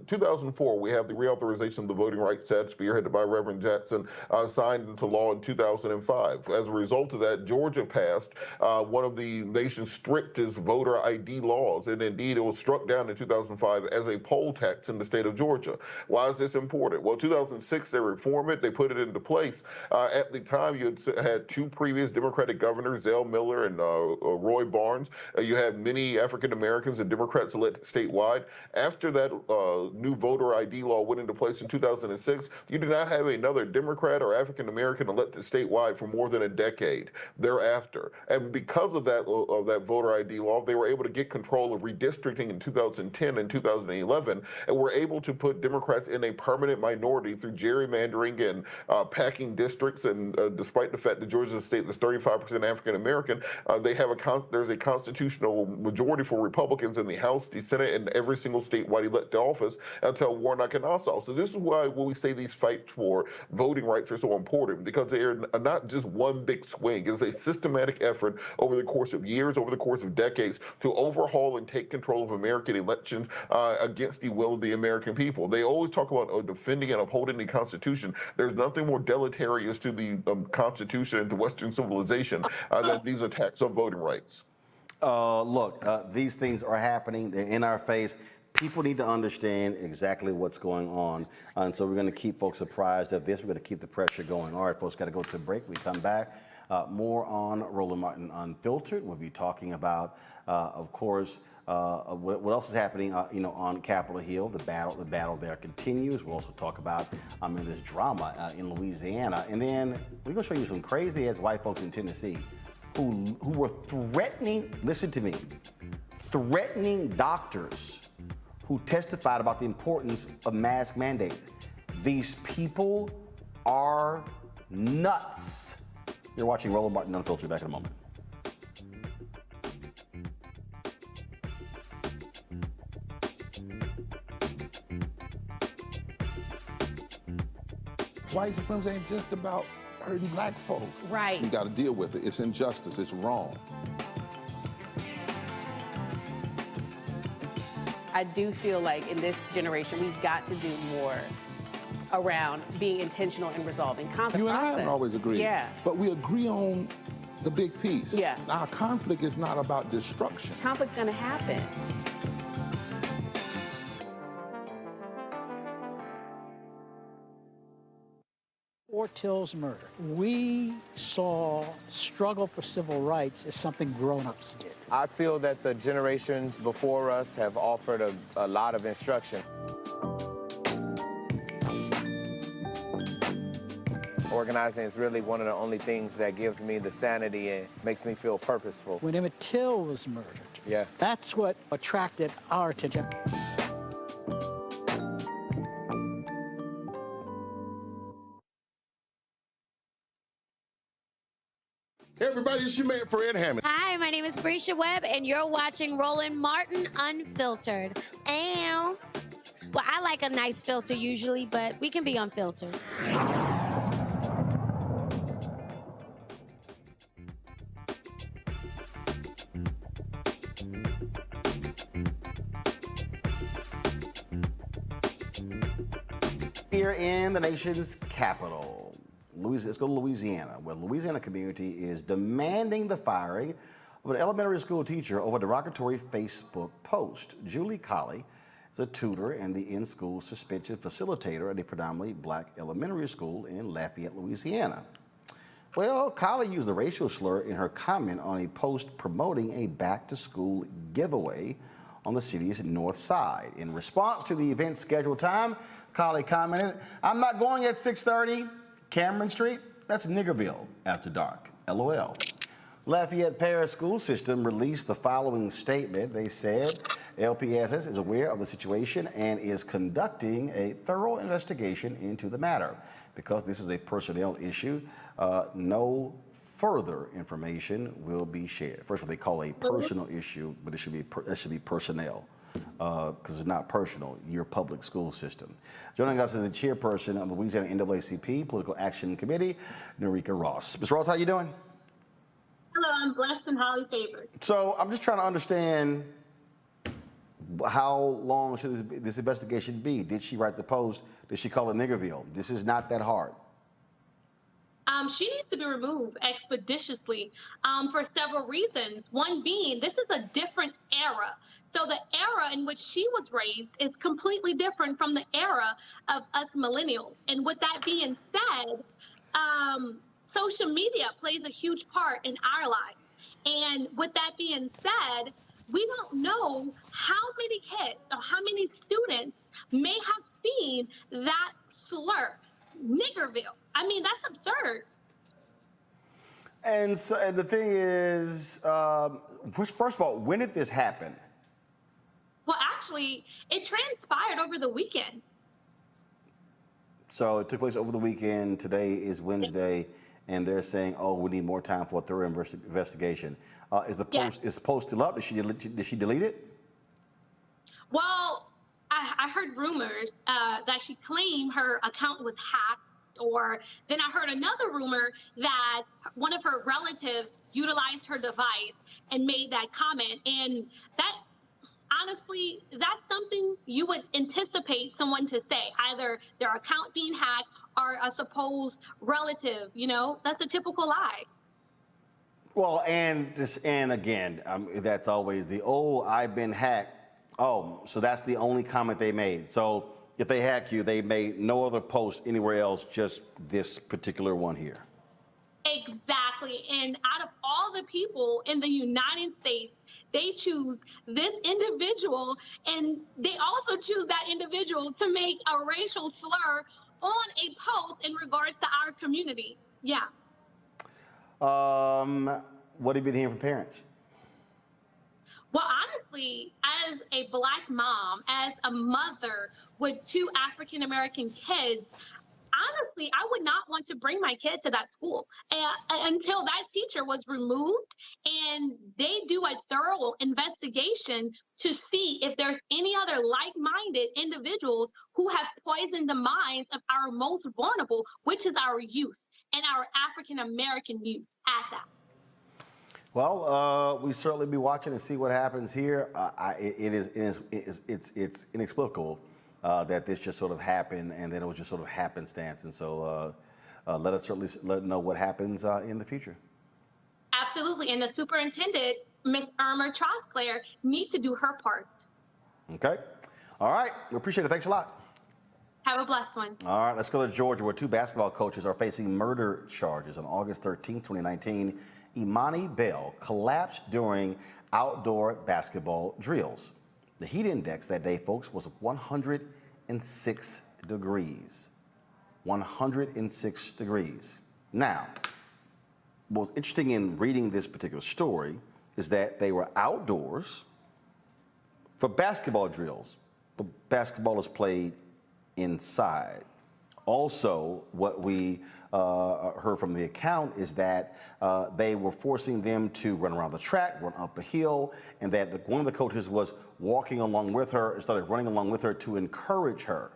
2004, we have the reauthorization of the Voting Rights Act, spearheaded by Reverend Jackson, signed into law in 2005. As a result of that, Georgia passed one of the nation's strictest voter ID laws, and indeed it was struck down in 2005 as a poll tax in the state of Georgia. Why is this important? Well, 2006 they reformed it, they put it into place. At the time, you had two previous Democratic governors, Zell Miller and Roy Barnes. You had many African Americans and Democrats elected statewide. After that new voter ID law went into place in 2006, you did not have another Democrat or African American elected statewide for more than a decade thereafter. And because of that voter ID law, they were able to get control of redistricting in 2010 and 2011, and were able to put Democrats in a permanent minority through gerrymandering and packing districts. And despite the fact that Georgia is a state that's 35% African American, there's a constitutional majority for Republicans in the House, the Senate, and every single statewide elected office until Warnock and Nassau. So this is why when we say these fights for voting rights are so important, because they are not just one big swing. It's a systematic effort over the course of years, over the course of decades, to overhaul and take control of American elections against the will of the American people. They always talk about defending and upholding the Constitution. There's nothing more deleterious to the Constitution and to Western civilization than these attacks on voting rights. Look, these things are happening. They're in our face. People need to understand exactly what's going on. And so we're going to keep folks apprised of this. We're going to keep the pressure going. All right, folks, got to go to a break. We come back. More on Roland Martin Unfiltered. We'll be talking about, of course, what else is happening, on Capitol Hill. The battle there continues. We'll also talk about this drama in Louisiana, and then we're gonna show you some crazy-ass white folks in Tennessee who were threatening. Listen to me, threatening doctors who testified about the importance of mask mandates. These people are nuts. You're watching Roland Martin Unfiltered. Back in a moment. White supremacy ain't just about hurting black folk. Right. You got to deal with it. It's injustice. It's wrong. I do feel like in this generation, we've got to do more around being intentional in resolving conflict. You and I haven't always agreed. Yeah. But we agree on the big piece. Yeah. Our conflict is not about destruction. Conflict's going to happen. Till's murder. We saw struggle for civil rights as something grown-ups did. I feel that the generations before us have offered a lot of instruction. Organizing is really one of the only things that gives me the sanity and makes me feel purposeful. When Emmett Till was murdered, yeah, that's what attracted our attention. Hey everybody, it's your man Fred Hammond. Hi, my name is Brescia Webb, and you're watching Roland Martin Unfiltered. Ow. Well, I like a nice filter usually, but we can be unfiltered. Here in the nation's capital. Let's go to Louisiana, where the Louisiana community is demanding the firing of an elementary school teacher over a derogatory Facebook post. Julie Colley is a tutor and the in-school suspension facilitator at a predominantly black elementary school in Lafayette, Louisiana. Well, Colley used a racial slur in her comment on a post promoting a back-to-school giveaway on the city's north side. In response to the event's scheduled time, Colley commented, "I'm not going at 6:30. Cameron Street, that's Niggerville after dark, LOL." Lafayette Parish School System released the following statement. They said LPSS is aware of the situation and is conducting a thorough investigation into the matter. Because this is a personnel issue, no further information will be shared. First of all, they call it a personal issue, but it should be personnel. Because it's not personal, your public school system. Joining us is the chairperson of the Louisiana NAACP Political Action Committee, Norika Ross. Ms. Ross, how you doing? Hello, I'm blessed and highly favored. So I'm just trying to understand how long should this investigation be? Did she write the post? Did she call it Niggerville? This is not that hard. She needs to be removed expeditiously for several reasons. One being, this is a different era. So the era in which she was raised is completely different from the era of us millennials. And with that being said, social media plays a huge part in our lives. And with that being said, we don't know how many kids or how many students may have seen that slur, Niggerville. I mean, that's absurd. And the thing is, first of all, when did this happen? Well, actually, it transpired over the weekend. So it took place over the weekend. Today is Wednesday, and they're saying, "Oh, we need more time for a thorough investigation." Is the post still up? Did she delete it? Well, I heard rumors that she claimed her account was hacked, or then I heard another rumor that one of her relatives utilized her device and made that comment, and that. Honestly, that's something you would anticipate someone to say, either their account being hacked or a supposed relative, that's a typical lie. Well, and again, that's always the, "Oh, I've been hacked." Oh, so that's the only comment they made. So if they hack you, they made no other post anywhere else, just this particular one here. Exactly. And out of all the people in the United States, they choose this individual, and they also choose that individual to make a racial slur on a post in regards to our community. Yeah. What have you been hearing from parents? Well, honestly, as a Black mom, as a mother with two African American kids, honestly, I would not want to bring my kid to that school until that teacher was removed and they do a thorough investigation to see if there's any other like-minded individuals who have poisoned the minds of our most vulnerable, which is our youth and our African American youth at that. Well, we certainly be watching and see what happens here. It's inexplicable that this just sort of happened, and then it was just sort of happenstance. And so, let us certainly know what happens in the future. Absolutely, and the superintendent, Miss Irma Trosclair, needs to do her part. Okay. All right. We appreciate it. Thanks a lot. Have a blessed one. All right. Let's go to Georgia, where two basketball coaches are facing murder charges. On August 13, 2019, Imani Bell collapsed during outdoor basketball drills. The heat index that day, folks, was 106 degrees. 106 degrees. Now, what was interesting in reading this particular story is that they were outdoors for basketball drills, but basketball is played inside. Also, what we heard from the account is that they were forcing them to run around the track, run up a hill, and that one of the coaches was walking along with her and started running along with her to encourage her.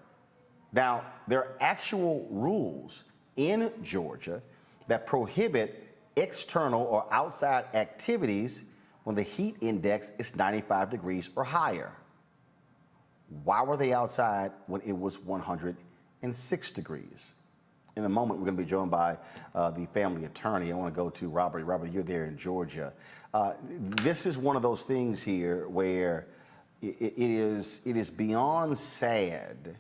Now, there are actual rules in Georgia that prohibit external or outside activities when the heat index is 95 degrees or higher. Why were they outside when it was 106 degrees? In a moment, we're going to be joined by the family attorney. I want to go to Robert. Robert, you're there in Georgia. This is one of those things here where it is beyond sad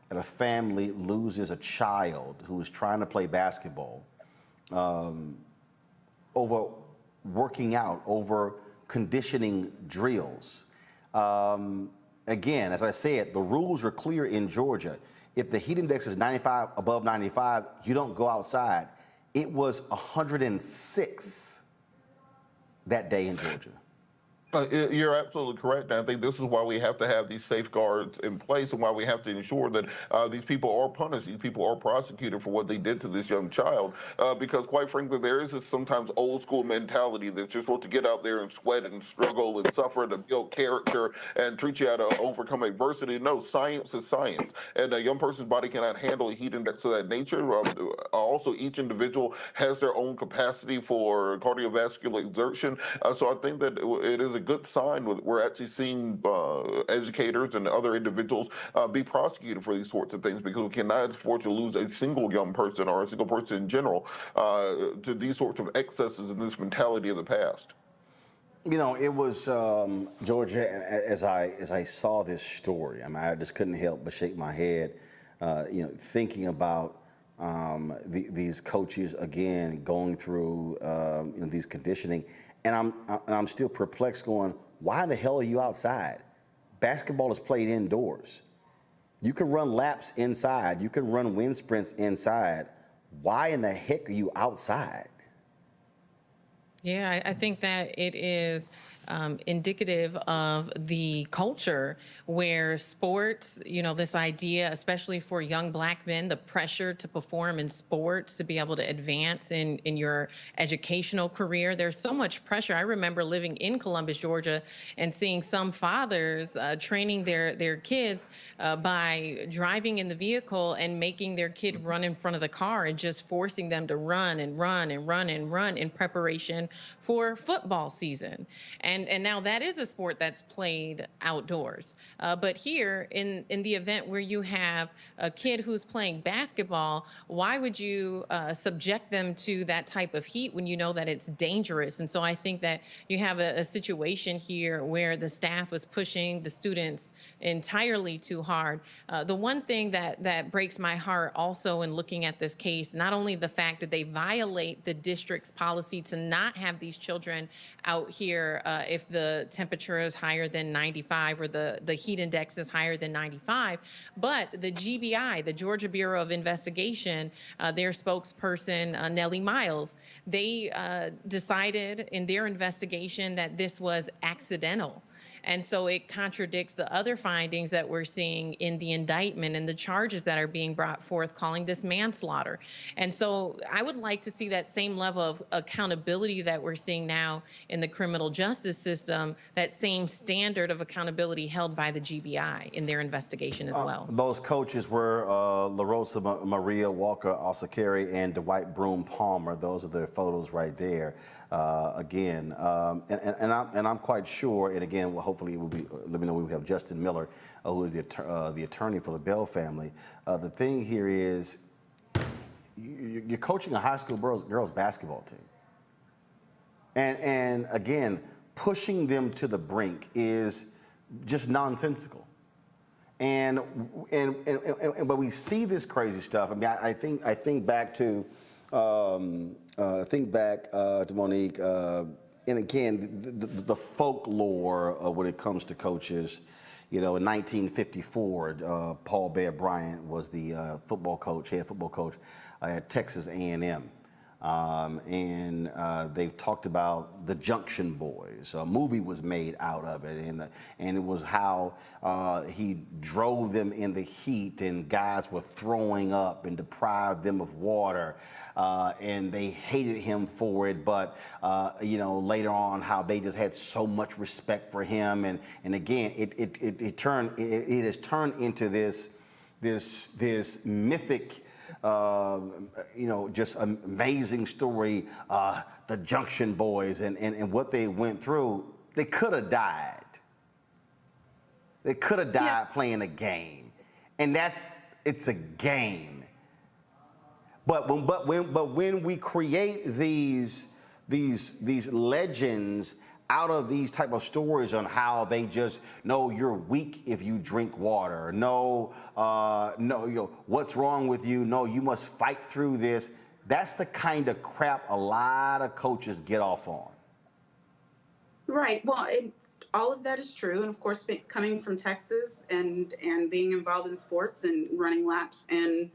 that a family loses a child who is trying to play basketball over working out, over conditioning drills. Again, as I said, the rules are clear in Georgia. If the heat index is 95, above 95, you don't go outside. It was 106 that day in Georgia. You're absolutely correct. And I think this is why we have to have these safeguards in place and why we have to ensure that these people are punished, these people are prosecuted for what they did to this young child. Because quite frankly, there is this sometimes old school mentality that you're supposed to get out there and sweat and struggle and suffer to build character and treat you how to overcome adversity. No, science is science. And a young person's body cannot handle a heat index of that nature. Also, each individual has their own capacity for cardiovascular exertion. So I think that it is a good sign that we're actually seeing educators and other individuals be prosecuted for these sorts of things, because we cannot afford to lose a single young person or a single person in general to these sorts of excesses and this mentality of the past. You know, it was Georgia. As I saw this story, I mean, I just couldn't help but shake my head. Thinking about these coaches again going through these conditioning. And I'm still perplexed going, why the hell are you outside? Basketball is played indoors. You can run laps inside. You can run wind sprints inside. Why in the heck are you outside? Yeah, I think that it is indicative of the culture where sports, this idea, especially for young Black men, the pressure to perform in sports, to be able to advance in your educational career. There's so much pressure. I remember living in Columbus, Georgia, and seeing some fathers training their kids by driving in the vehicle and making their kid run in front of the car and just forcing them to run and run and run and run in preparation for football season. And now that is a sport that's played outdoors. But here in the event where you have a kid who's playing basketball, why would you subject them to that type of heat when you know that it's dangerous? And so I think that you have a situation here where the staff was pushing the students entirely too hard. The one thing that breaks my heart also in looking at this case, not only the fact that they violate the district's policy to not have these children out here if the temperature is higher than 95 or the heat index is higher than 95. But the GBI, the Georgia Bureau of Investigation, their spokesperson, Nellie Miles, they decided in their investigation that this was accidental. And so it contradicts the other findings that we're seeing in the indictment and the charges that are being brought forth, calling this manslaughter. And so I would like to see that same level of accountability that we're seeing now in the criminal justice system, that same standard of accountability held by the GBI in their investigation as well. Those coaches were La Rosa Maria Walker Osakari and Dwight Broom Palmer. Those are the photos right there. And I'm quite sure, and again, well, hopefully it will be, let me know when we have Justin Miller, who is the attorney for the Bell family. The thing here is you're coaching a high school girls basketball team. And again, pushing them to the brink is just nonsensical. But we see this crazy stuff. I mean, I think back to Monique, and again, the folklore when it comes to coaches. You know, in 1954, Paul Bear Bryant was the head football coach at Texas A&M. They've talked about the Junction Boys. A movie was made out of it, and it was how he drove them in the heat, and guys were throwing up and deprived them of water, and they hated him for it. But later on, how they just had so much respect for him, and again, it has turned into this mythic. Just amazing story, the Junction Boys and what they went through. They could have died. They could have died playing a game, and it's a game. But when we create these legends out of these type of stories on how they just know you're weak if you drink water. No, what's wrong with you? No, you must fight through this. That's the kind of crap a lot of coaches get off on. Right. Well, all of that is true. And of course, coming from Texas and being involved in sports and running laps in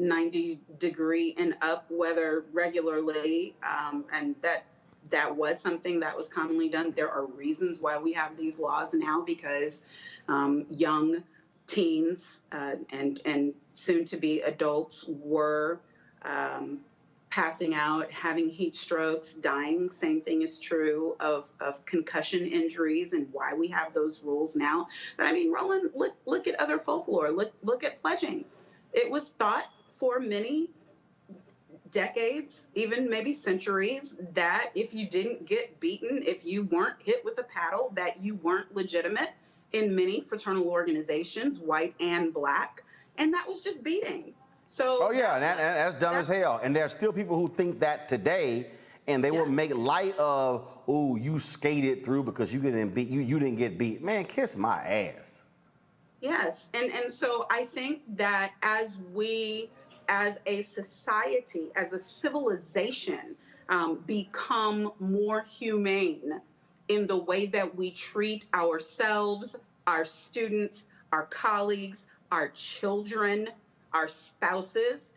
90-degree and up weather regularly, and that was something that was commonly done. There are reasons why we have these laws now, because young teens and soon-to-be adults were passing out, having heat strokes, dying. Same thing is true of concussion injuries, and why we have those rules now. But I mean, Roland, look at other folklore. Look at pledging. It was thought for many decades, even maybe centuries, that if you didn't get beaten, if you weren't hit with a paddle, that you weren't legitimate in many fraternal organizations, white and black, and that was just beating. So that's dumb as hell. And there's still people who think that today, and they will make light of, oh, you skated through because you didn't get beat. Man, kiss my ass. Yes, and so I think that as a society, as a civilization, become more humane in the way that we treat ourselves, our students, our colleagues, our children, our spouses,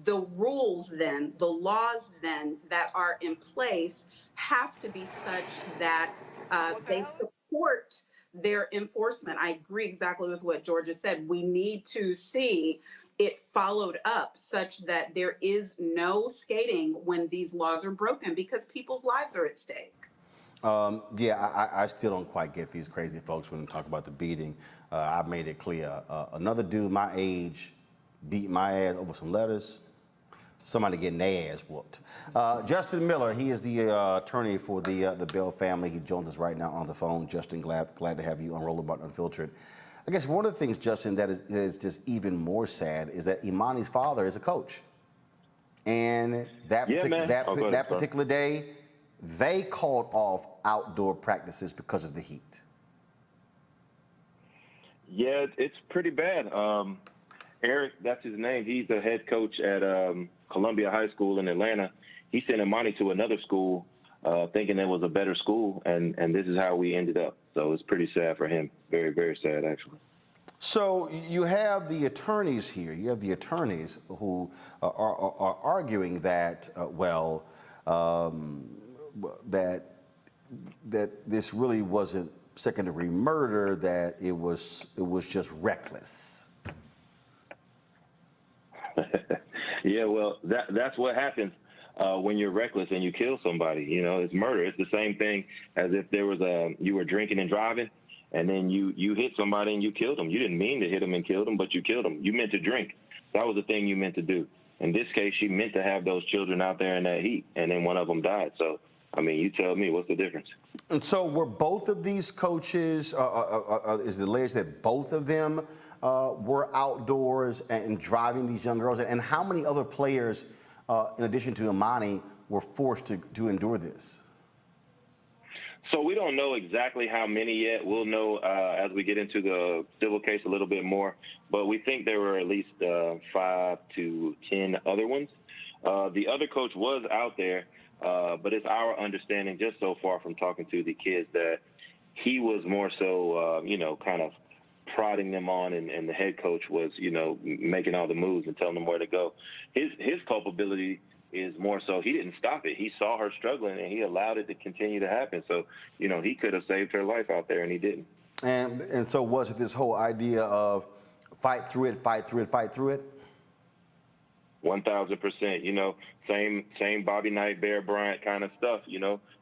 the rules then, the laws then that are in place have to be such that they support their enforcement. I agree exactly with what Georgia said. We need to see it followed up such that there is no skating when these laws are broken, because people's lives are at stake. I still don't quite get these crazy folks when they talk about the beating. I've made it clear. Another dude my age beat my ass over some letters. Somebody getting their ass whooped. Justin Miller, he is the attorney for the Bell family. He joins us right now on the phone. Justin, glad to have you on Roland Martin Unfiltered. I guess one of the things, Justin, that is just even more sad is that Imani's father is a coach. And that particular day, they called off outdoor practices because of the heat. Yeah, it's pretty bad. Eric, that's his name. He's the head coach at Columbia High School in Atlanta. He sent Imani to another school thinking it was a better school, and this is how we ended up. So it's pretty sad for him. Very, very sad, actually. So you have the attorneys here. You have the attorneys who are arguing that, that this really wasn't second-degree murder, that it was just reckless. Yeah, well, that's what happens when you're reckless and you kill somebody. You know, it's murder. It's the same thing as if there was you were drinking and driving, and then you hit somebody and you killed them. You didn't mean to hit them and kill them, but you killed them. You meant to drink. That was the thing you meant to do. In this case, she meant to have those children out there in that heat, and then one of them died. So, I mean, you tell me, what's the difference? And so were both of these coaches, is it alleged that both of them were outdoors and driving these young girls? And how many other players, in addition to Imani, were forced to endure this? So we don't know exactly how many yet. We'll know as we get into the civil case a little bit more. But we think there were at least 5 to 10 other ones. The other coach was out there, but it's our understanding just so far from talking to the kids that he was more so, kind of prodding them on, and the head coach was, making all the moves and telling them where to go. His culpability is more so he didn't stop it. He saw her struggling, and he allowed it to continue to happen. So, he could have saved her life out there, and he didn't. And so was it this whole idea of fight through it, fight through it, fight through it? 1,000%. Same Bobby Knight, Bear Bryant kind of stuff.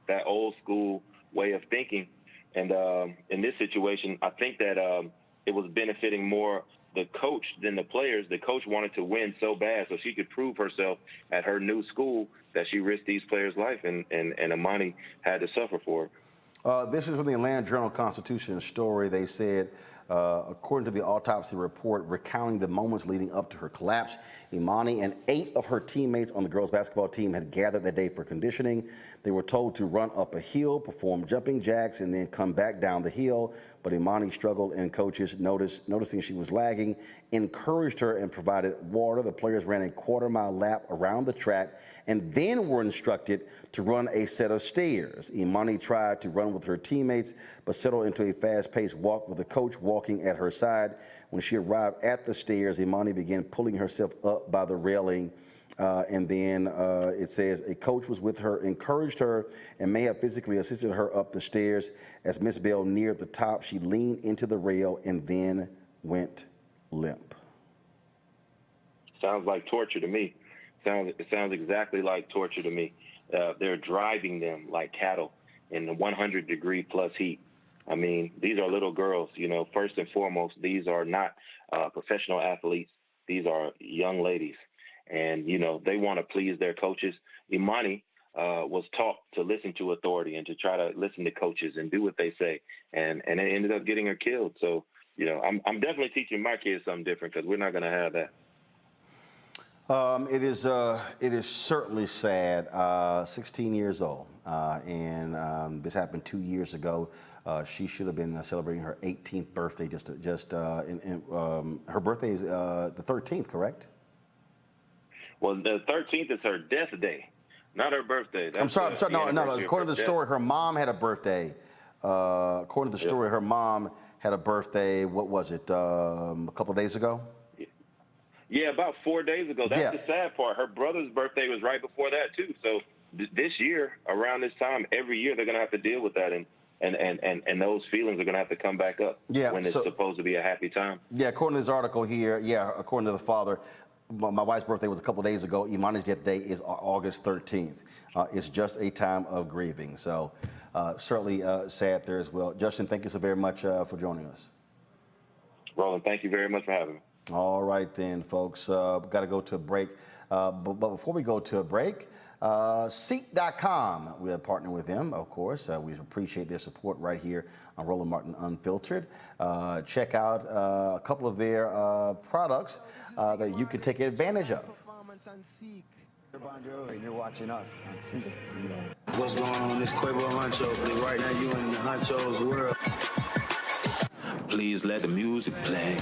That old school way of thinking. And in this situation, I think that it was benefiting more the coach than the players. The coach wanted to win so bad so she could prove herself at her new school that she risked these players' life, and Imani had to suffer for it. This is from the Atlanta Journal-Constitution story. They said, according to the autopsy report recounting the moments leading up to her collapse, Imani and 8 of her teammates on the girls' basketball team had gathered that day for conditioning. They were told to run up a hill, perform jumping jacks, and then come back down the hill. But Imani struggled, and coaches, noticing she was lagging, encouraged her and provided water. The players ran a quarter-mile lap around the track and then were instructed to run a set of stairs. Imani tried to run with her teammates, but settled into a fast-paced walk with the coach walking at her side. When she arrived at the stairs, Imani began pulling herself up by the railing. And then it says a coach was with her, encouraged her, and may have physically assisted her up the stairs. As Miss Bell neared the top, she leaned into the rail and then went limp. Sounds like torture to me. It sounds exactly like torture to me. They're driving them like cattle in the 100-degree plus heat. I mean, these are little girls. First and foremost, these are not professional athletes. These are young ladies. And, they want to please their coaches. Imani was taught to listen to authority and to try to listen to coaches and do what they say. And it ended up getting her killed. So, I'm definitely teaching my kids something different, because we're not going to have that. It is certainly sad. 16 years old, and this happened 2 years ago. She should have been celebrating her 18th birthday. Her birthday is the 13th, correct? Well, the 13th is her death day, not her birthday. I'm sorry. No. According to the story, her mom had a birthday. According to the story, her mom had a birthday. What was it? A couple of days ago. Yeah, about 4 days ago. That's the sad part. Her brother's birthday was right before that too. So this year, around this time, every year they're gonna have to deal with that, and those feelings are gonna have to come back up when it's supposed to be a happy time. Yeah, according to this article here, according to the father, my wife's birthday was a couple of days ago. Imani's death day is August 13th. It's just a time of grieving. So certainly sad there as well. Justin, thank you so very much for joining us. Roland, thank you very much for having me. All right then, folks. We've got to go to a break. But before we go to a break, Seek.com, we are partnering with them, of course. We appreciate their support right here on Roland Martin Unfiltered. Check out a couple of their products that you can take advantage of. And you're watching us on Seek. What's going on? This Quavo Huncho. Right now you in the Huncho's world. Please let the music play.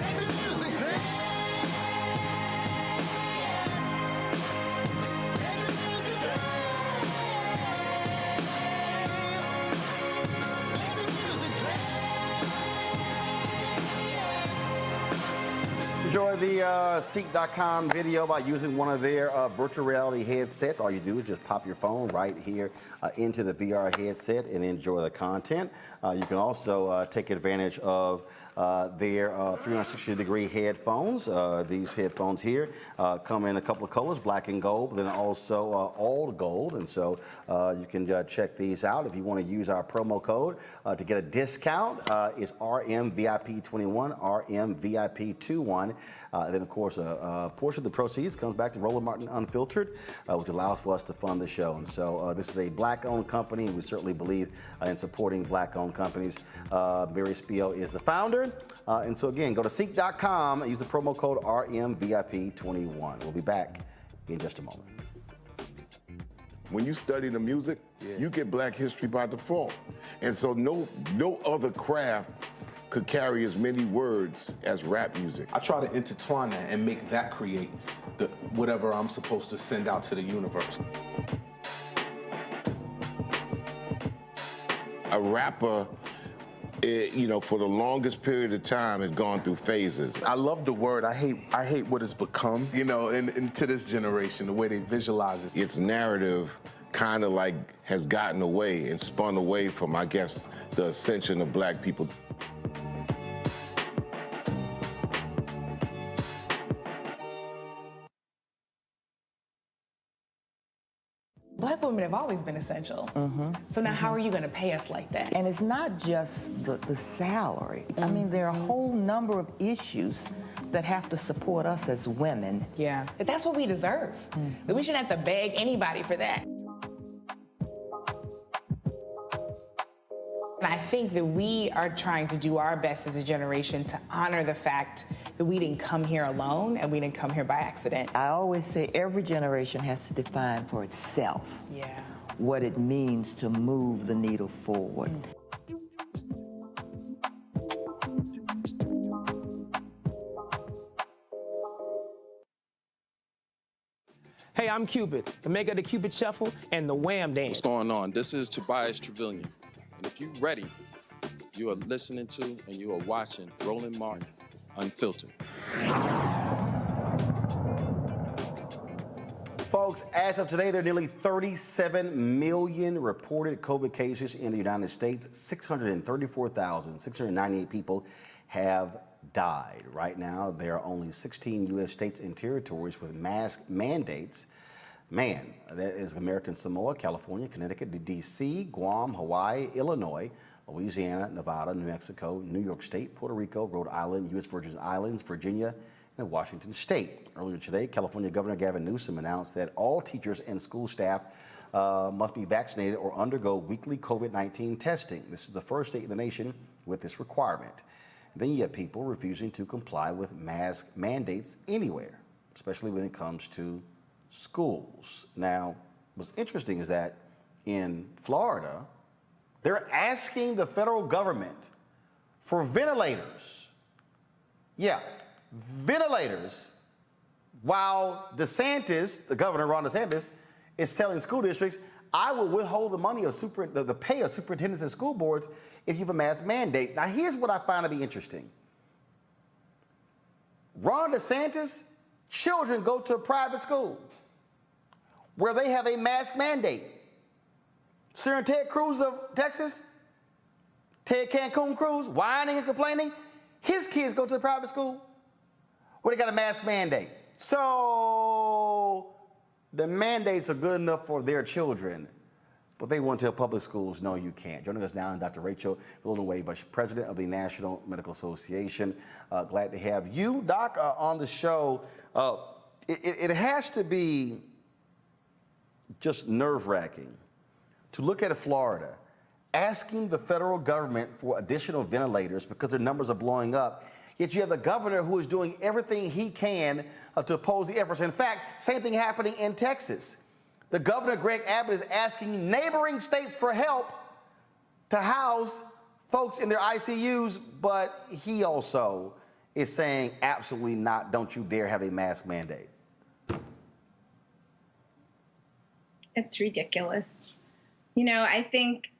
enjoy the Seek.com video by using one of their virtual reality headsets, all you do is just pop your phone right here into the VR headset and enjoy the content. You can also take advantage of their 360-degree headphones. These headphones here come in a couple of colors, black and gold, but then also all gold. And so you can check these out. If you want to use our promo code to get a discount, it's RMVIP21, RMVIP21. Then, of course, a portion of the proceeds comes back to Roland Martin Unfiltered, which allows for us to fund the show. And so this is a black-owned company, and we certainly believe in supporting black-owned companies. Mary Spiel is the founder. And so, again, go to Seek.com and use the promo code RMVIP21. We'll be back in just a moment. When you study the music, you get Black history by default. And so no other craft could carry as many words as rap music. I try to intertwine that and make that create whatever I'm supposed to send out to the universe. A rapper, for the longest period of time has gone through phases. I love the word. I hate what it's become, and to this generation, the way they visualize it. Its narrative kind of like has gotten away and spun away from, I guess, the ascension of Black people. Black women have always been essential. So now how are you going to pay us like that? And it's not just the salary. I mean, there are a whole number of issues that have to support us as women. Yeah. But that's what we deserve. That we shouldn't have to beg anybody for that. And I think that we are trying to do our best as a generation to honor the fact that we didn't come here alone and we didn't come here by accident. I always say every generation has to define for itself what it means to move the needle forward. Hey, I'm Cupid, the maker of the Cupid Shuffle and the Wham Dance. What's going on? This is Tobias Trevelyan. And if you're ready, you are listening to and you are watching Roland Martin Unfiltered. Folks, as of today, there are nearly 37 million reported COVID cases in the United States. 634,698 people have died. Right now, there are only 16 U.S. states and territories with mask mandates. Man, that is American Samoa, California, Connecticut, D.C., Guam, Hawaii, Illinois, Louisiana, Nevada, New Mexico, New York State, Puerto Rico, Rhode Island, U.S. Virgin Islands, Virginia, and Washington State. Earlier today, California Governor Gavin Newsom announced that all teachers and school staff must be vaccinated or undergo weekly COVID-19 testing. This is the first state in the nation with this requirement. And then you have people refusing to comply with mask mandates anywhere, especially when it comes to schools. Now, what's interesting is that in Florida, they're asking the federal government for ventilators. Yeah, ventilators, while DeSantis, the governor, Ron DeSantis, is telling school districts, I will withhold the money of the pay of superintendents and school boards if you have a mask mandate. Now, here's what I find to be interesting. Ron DeSantis, children go to a private school where they have a mask mandate. Senator Ted Cruz of Texas, Ted Cancun Cruz, whining and complaining, his kids go to the private school where they got a mask mandate. So the mandates are good enough for their children, but they want to tell public schools, no, you can't. Joining us now, Dr. Rachel Villanueva, Vice President of the National Medical Association. Glad to have you, Doc, on the show. It has to be just nerve-wracking to look at Florida asking the federal government for additional ventilators because their numbers are blowing up. Yet you have the governor who is doing everything he can to oppose the efforts. In fact, same thing happening in Texas. The governor, Greg Abbott, is asking neighboring states for help to house folks in their ICUs, but he also is saying absolutely not, don't you dare have a mask mandate. It's ridiculous. I think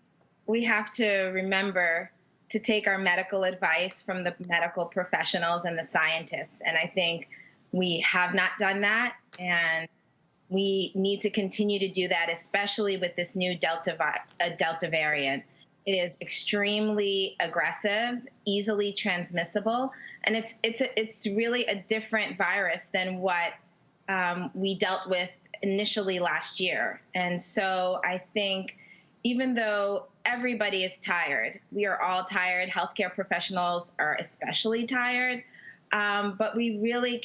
we have to remember to take our medical advice from the medical professionals and the scientists. And I think we have not done that. And we need to continue to do that, especially with this new Delta variant. It is extremely aggressive, easily transmissible, and it's really a different virus than what we dealt with initially last year. And so I think even though everybody is tired, we are all tired, healthcare professionals are especially tired, but we really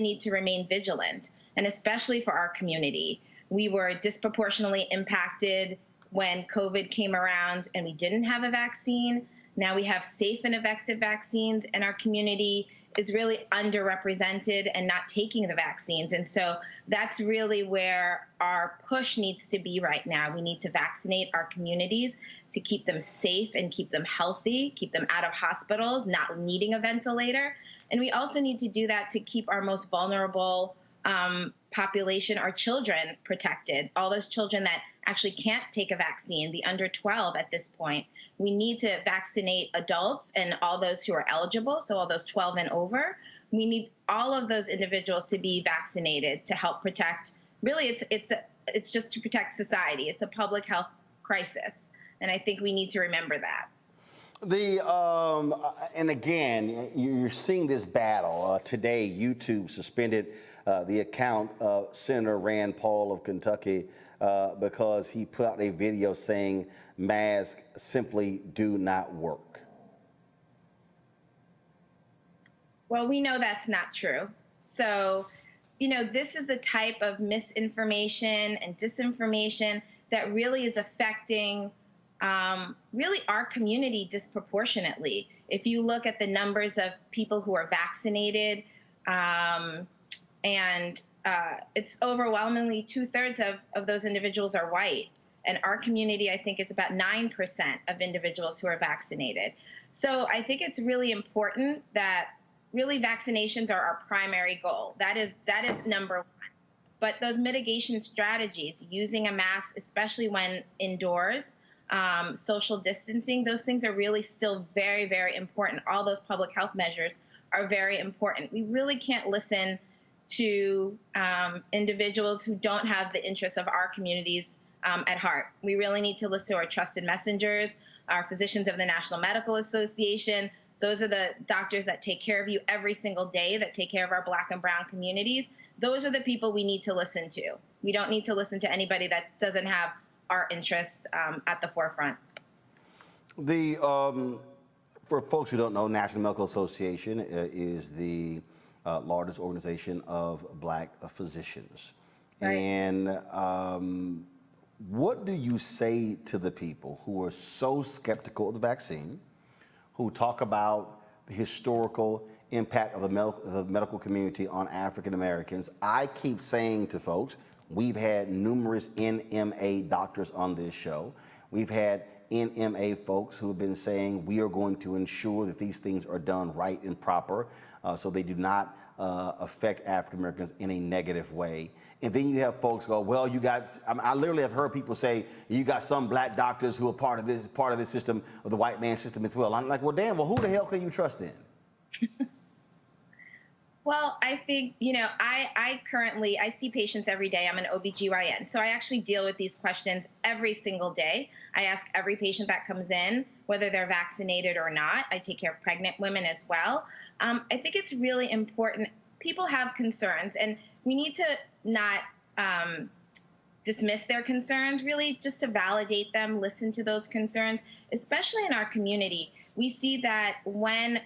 need to remain vigilant, and especially for our community. We were disproportionately impacted when COVID came around and we didn't have a vaccine. Now we have safe and effective vaccines, and our community is really underrepresented and not taking the vaccines. And so that's really where our push needs to be right now. We need to vaccinate our communities to keep them safe and keep them healthy, keep them out of hospitals, not needing a ventilator. And we also need to do that to keep our most vulnerable population, our children, protected. All those children that actually can't take a vaccine, the under 12 at this point. We need to vaccinate adults and all those who are eligible, so all those 12 and over. We need all of those individuals to be vaccinated to help protect. Really, it's just to protect society. It's a public health crisis, and I think we need to remember that. And again, you're seeing this battle. Today, YouTube suspended the account of Senator Rand Paul of Kentucky because he put out a video saying masks simply do not work. Well, we know that's not true. So, this is the type of misinformation and disinformation that really is affecting really our community disproportionately. If you look at the numbers of people who are vaccinated, it's overwhelmingly 2/3 of those individuals are white. And our community, I think, is about 9% of individuals who are vaccinated. So I think it's really important that really vaccinations are our primary goal. That is number one. But those mitigation strategies, using a mask, especially when indoors, social distancing, those things are really still very, very important. All those public health measures are very important. We really can't listen to individuals who don't have the interests of our communities at heart. We really need to listen to our trusted messengers, our physicians of the National Medical Association. Those are the doctors that take care of you every single day, that take care of our Black and brown communities. Those are the people we need to listen to. We don't need to listen to anybody that doesn't have our interests at the forefront. For folks who don't know, National Medical Association is the largest organization of Black physicians. Right. And what do you say to the people who are so skeptical of the vaccine, who talk about the historical impact of the medical community on African Americans? I keep saying to folks, we've had numerous NMA doctors on this show. We've had NMA folks who have been saying we are going to ensure that these things are done right and proper so they do not affect African Americans in a negative way. And then you have folks go, well, I literally have heard people say, you got some Black doctors who are part of this system, of the white man system as well. I'm like, well, damn, who the hell can you trust then? Well, I think, I see patients every day. I'm an OBGYN. So I actually deal with these questions every single day. I ask every patient that comes in, whether they're vaccinated or not. I take care of pregnant women as well. I think it's really important. People have concerns, and we need to not dismiss their concerns, really just to validate them, listen to those concerns, especially in our community. We see that when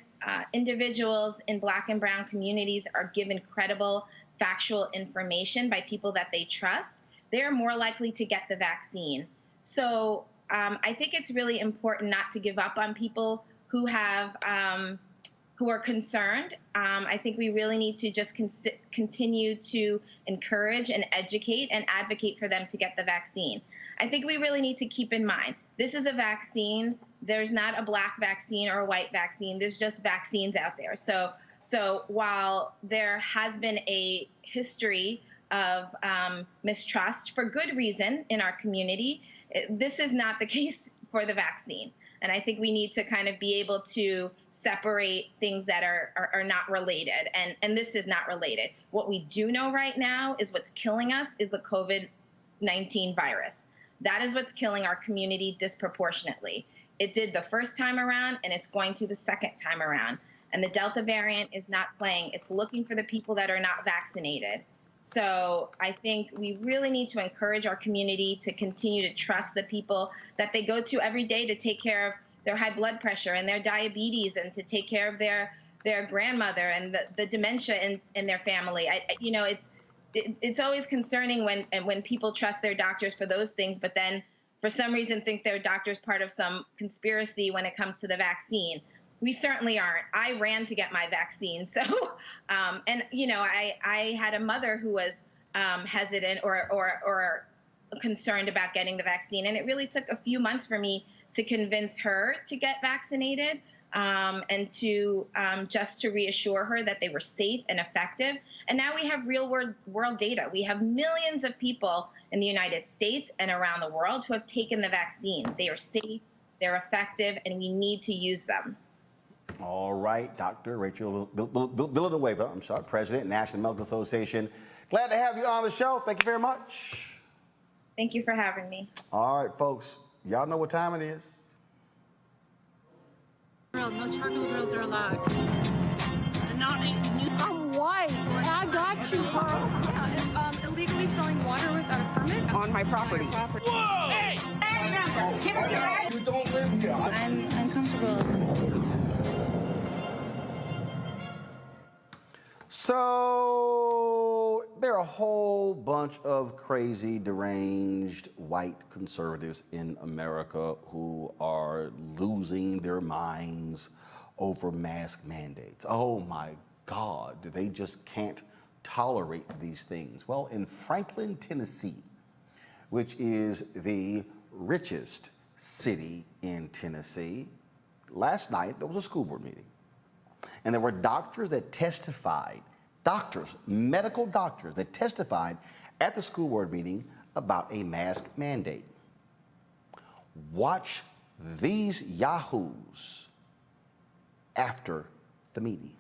individuals in Black and brown communities are given credible, factual information by people that they trust, they're more likely to get the vaccine. So I think it's really important not to give up on people who have who are concerned. I think we really need to just continue to encourage and educate and advocate for them to get the vaccine. I think we really need to keep in mind, this is a vaccine. There's not a Black vaccine or a white vaccine. There's just vaccines out there. So while there has been a history of mistrust for good reason in our community, this is not the case for the vaccine. And I think we need to kind of be able to separate things that are not related. And this is not related. What we do know right now is what's killing us is the COVID-19 virus. That is what's killing our community disproportionately. It did the first time around, and it's going to the second time around. And the Delta variant is not playing. It's looking for the people that are not vaccinated. So I think we really need to encourage our community to continue to trust the people that they go to every day to take care of their high blood pressure and their diabetes, and to take care of their grandmother and the dementia in their family. You know, it's always concerning when people trust their doctors for those things, but then for some reason think their doctor's part of some conspiracy when it comes to the vaccine. We certainly aren't. I ran to get my vaccine. So, and you know, I had a mother who was hesitant or concerned about getting the vaccine. And it really took a few months for me to convince her to get vaccinated, and to just to reassure her that they were safe and effective. And now we have real world data. We have millions of people in the United States and around the world who have taken the vaccine. They are safe, they're effective, and we need to use them. All right, Dr. Rachel Villanueva, President, National Medical Association. Glad to have you on the show. Thank you very much. Thank you for having me. All right, folks, y'all know what time it is. No charcoal grills are allowed. I'm white. I got you, Pearl. Yeah, illegally selling water without a permit On my property. Whoa! Hey! You don't live here. I'm uncomfortable. So there are a whole bunch of crazy, deranged white conservatives in America who are losing their minds over mask mandates. Oh my God, they just can't tolerate these things. Well, in Franklin, Tennessee, which is the richest city in Tennessee, last night there was a school board meeting. And there were doctors that testified, medical doctors that testified at the school board meeting about a mask mandate. Watch these yahoos after the meeting.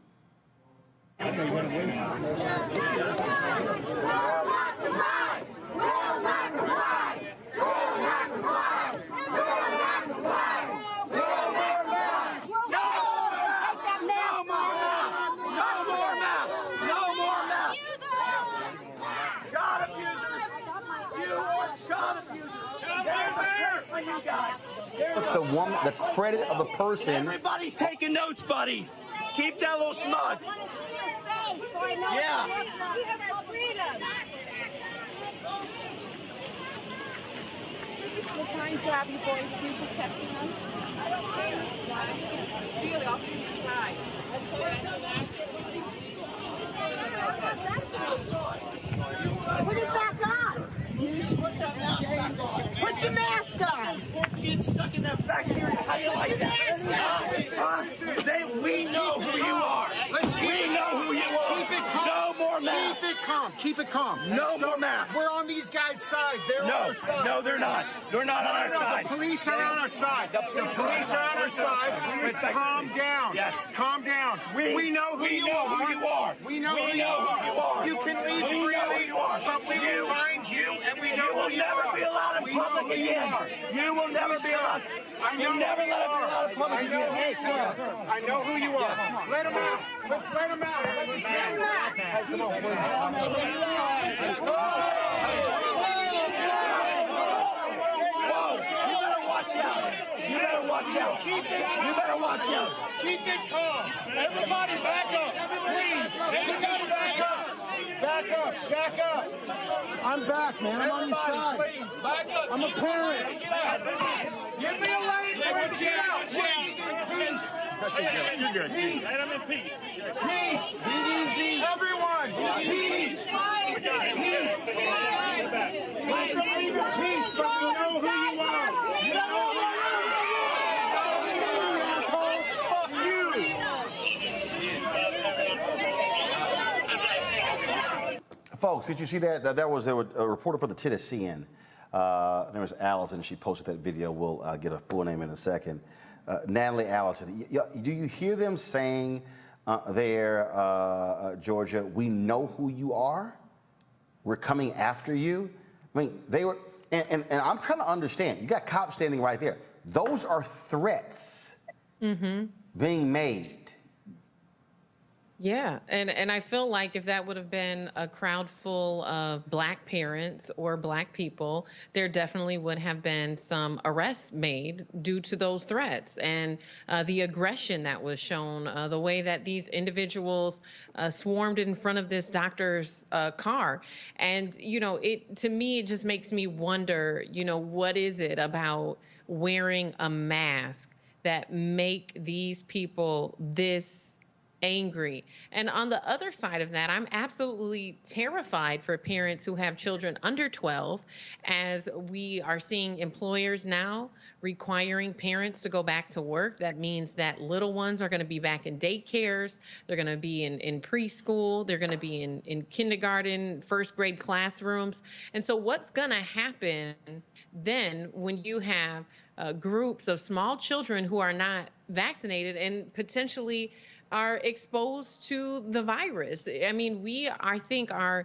But the woman, the credit of the person. Everybody's taking notes, buddy. Keep that little smug. Yeah. What kind job you boys do protecting us? Really, I'll give you a side. Put it back on. Put your mask on. Kids stuck in that bacteria. How do you like that? We know who you are. We know who you are. Keep it calm. No more masks. Keep it calm. Keep it calm. No more masks. We're on these guys' side. They're on our side. No, they're not. They're not on our side. The police are on our side. The police are on our side. Let's calm down. Yes. Calm down. We know who you are. We know who you are. You can leave freely, but we will find you, and we know who you are. You will never be allowed in public again. You will never be allowed. You never let him be allowed in public again. Hey, sir. I know who you are. Let him out. Let's let him out. Let him out. You better watch out. You better watch out. Keep it calm. Everybody back up. Please. Everybody back up. Back up. Back up. I'm back, man. I'm on your side. Please, back up. I'm a parent. Give me a lane. Let me out. Peace. You're good. Peace. Let him in peace. Peace. Be easy. Everyone. Peace. Peace. Peace. But we know who you are. You know who you are. Folks, did you see that? That was a reporter for the Tennessean. Her name was Allison. She posted that video. We'll get a full name in a second. Natalie Allison, do you hear them saying there, Georgia, we know who you are? We're coming after you? I mean, they were, and I'm trying to understand. You got cops standing right there. Those are threats being made. Yeah, and I feel like if that would have been a crowd full of Black parents or Black people, there definitely would have been some arrests made due to those threats and the aggression that was shown, the way that these individuals swarmed in front of this doctor's car. And, you know, to me, it just makes me wonder, you know, what is it about wearing a mask that make these people this angry? And on the other side of that, I'm absolutely terrified for parents who have children under 12, as we are seeing employers now requiring parents to go back to work. That means that little ones are going to be back in daycares. They're going to be in preschool. They're going to be in kindergarten, first grade classrooms. And so what's going to happen then when you have groups of small children who are not vaccinated and potentially are exposed to the virus? I mean, I think, are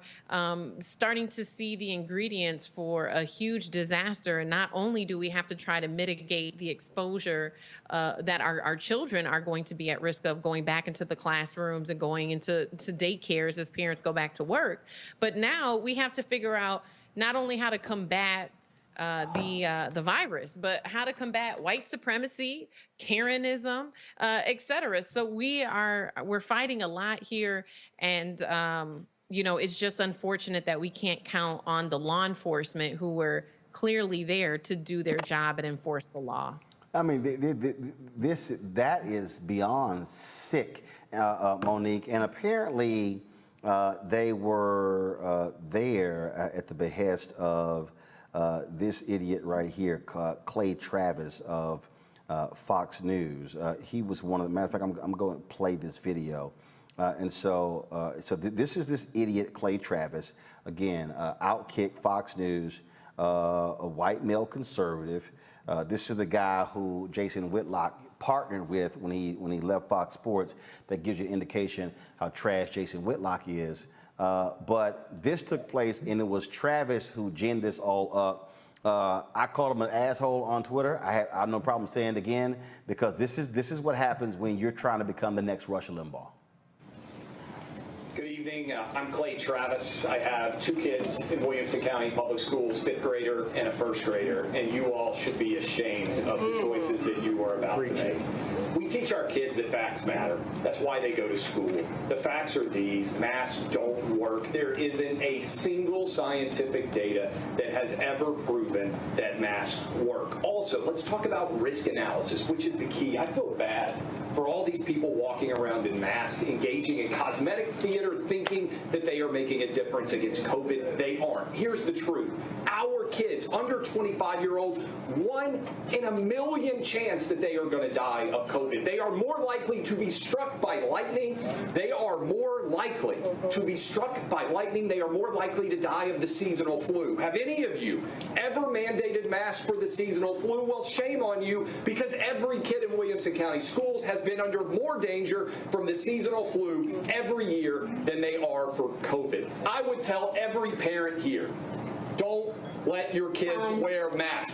starting to see the ingredients for a huge disaster. And not only do we have to try to mitigate the exposure that our children are going to be at risk of going back into the classrooms and going into daycares as parents go back to work, but now we have to figure out not only how to combat the virus, but how to combat white supremacy, Karenism, et cetera. So we're fighting a lot here, and you know, it's just unfortunate that we can't count on the law enforcement who were clearly there to do their job and enforce the law. I mean, that is beyond sick, Monique, and apparently they were there at the behest of this idiot right here, Clay Travis of Fox News. He was one of the, matter of fact, I'm going to play this video. This is this idiot, Clay Travis, again, Outkick, Fox News, a white male conservative. This is the guy who Jason Whitlock partnered with when he left Fox Sports. That gives you an indication how trash Jason Whitlock is. But this took place, and it was Travis who ginned this all up. I called him an asshole on Twitter. I have no problem saying it again, because this is what happens when you're trying to become the next Rush Limbaugh. Good evening. I'm Clay Travis. I have 2 kids in Williamson County Public Schools, 5th grader and a 1st grader, and you all should be ashamed of the choices that you are about to make. We teach our kids that facts matter. That's why they go to school. The facts are these: masks don't work. There isn't a single scientific data that has ever proven that masks work. Also, let's talk about risk analysis, which is the key. I feel bad for all these people walking around in masks, engaging in cosmetic theater, thinking that they are making a difference against COVID. They aren't. Here's the truth. Our kids, under 25-year-old, 1 in a million chance that they are going to die of COVID. They are more likely to be struck by lightning. They are more likely to be struck by lightning. They are more likely to die of the seasonal flu. Have any of you ever mandated masks for the seasonal flu? Well, shame on you, because every kid in Williamson County schools has been under more danger from the seasonal flu every year than they are for COVID. I would tell every parent here, don't let your kids wear masks.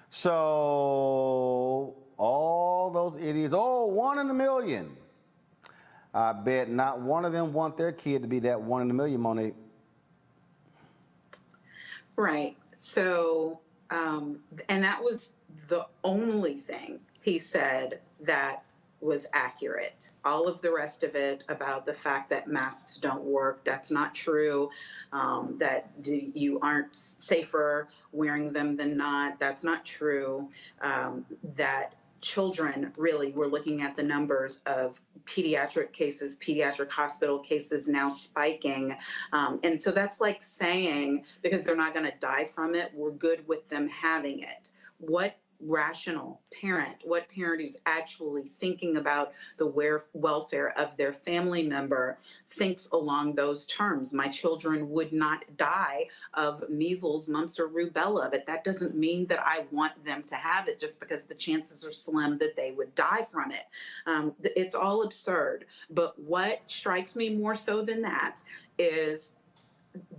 So all those idiots, 1 in a million. I bet not one of them want their kid to be that 1 in a million, Monique. Right. So, and that was the only thing he said that was accurate. All of the rest of it about the fact that masks don't work, that's not true. That you aren't safer wearing them than not, that's not true. That children, really, we're looking at the numbers of pediatric cases, pediatric hospital cases now spiking. And so that's like saying, because they're not going to die from it, we're good with them having it. What rational parent, what parent who's actually thinking about the welfare of their family member thinks along those terms? My children would not die of measles, mumps, or rubella, but that doesn't mean that I want them to have it just because the chances are slim that they would die from it. It's all absurd. But what strikes me more so than that is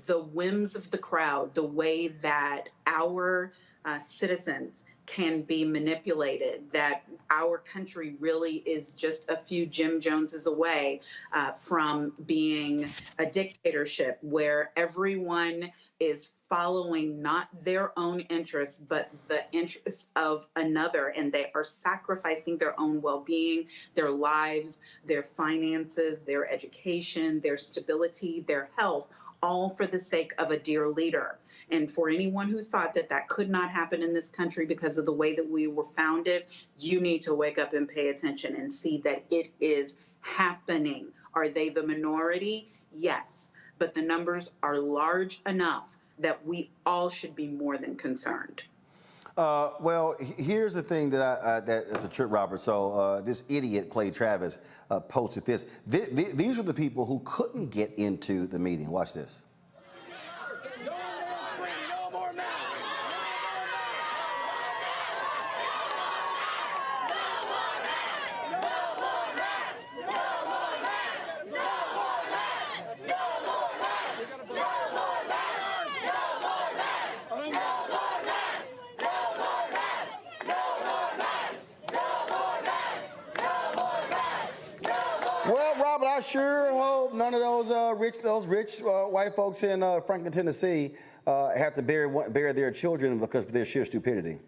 the whims of the crowd, the way that our citizens can be manipulated, that our country really is just a few Jim Joneses away from being a dictatorship where everyone is following not their own interests, but the interests of another, and they are sacrificing their own well-being, their lives, their finances, their education, their stability, their health, all for the sake of a dear leader. And for anyone who thought that that could not happen in this country because of the way that we were founded, you need to wake up and pay attention and see that it is happening. Are they the minority? Yes. But the numbers are large enough that we all should be more than concerned. Well, here's the thing that's a trip, Robert. So this idiot, Clay Travis, posted this. These are the people who couldn't get into the meeting. Watch this. Well, Robert, I sure hope none of those rich white folks in Franklin, Tennessee, have to bury their children because of their sheer stupidity.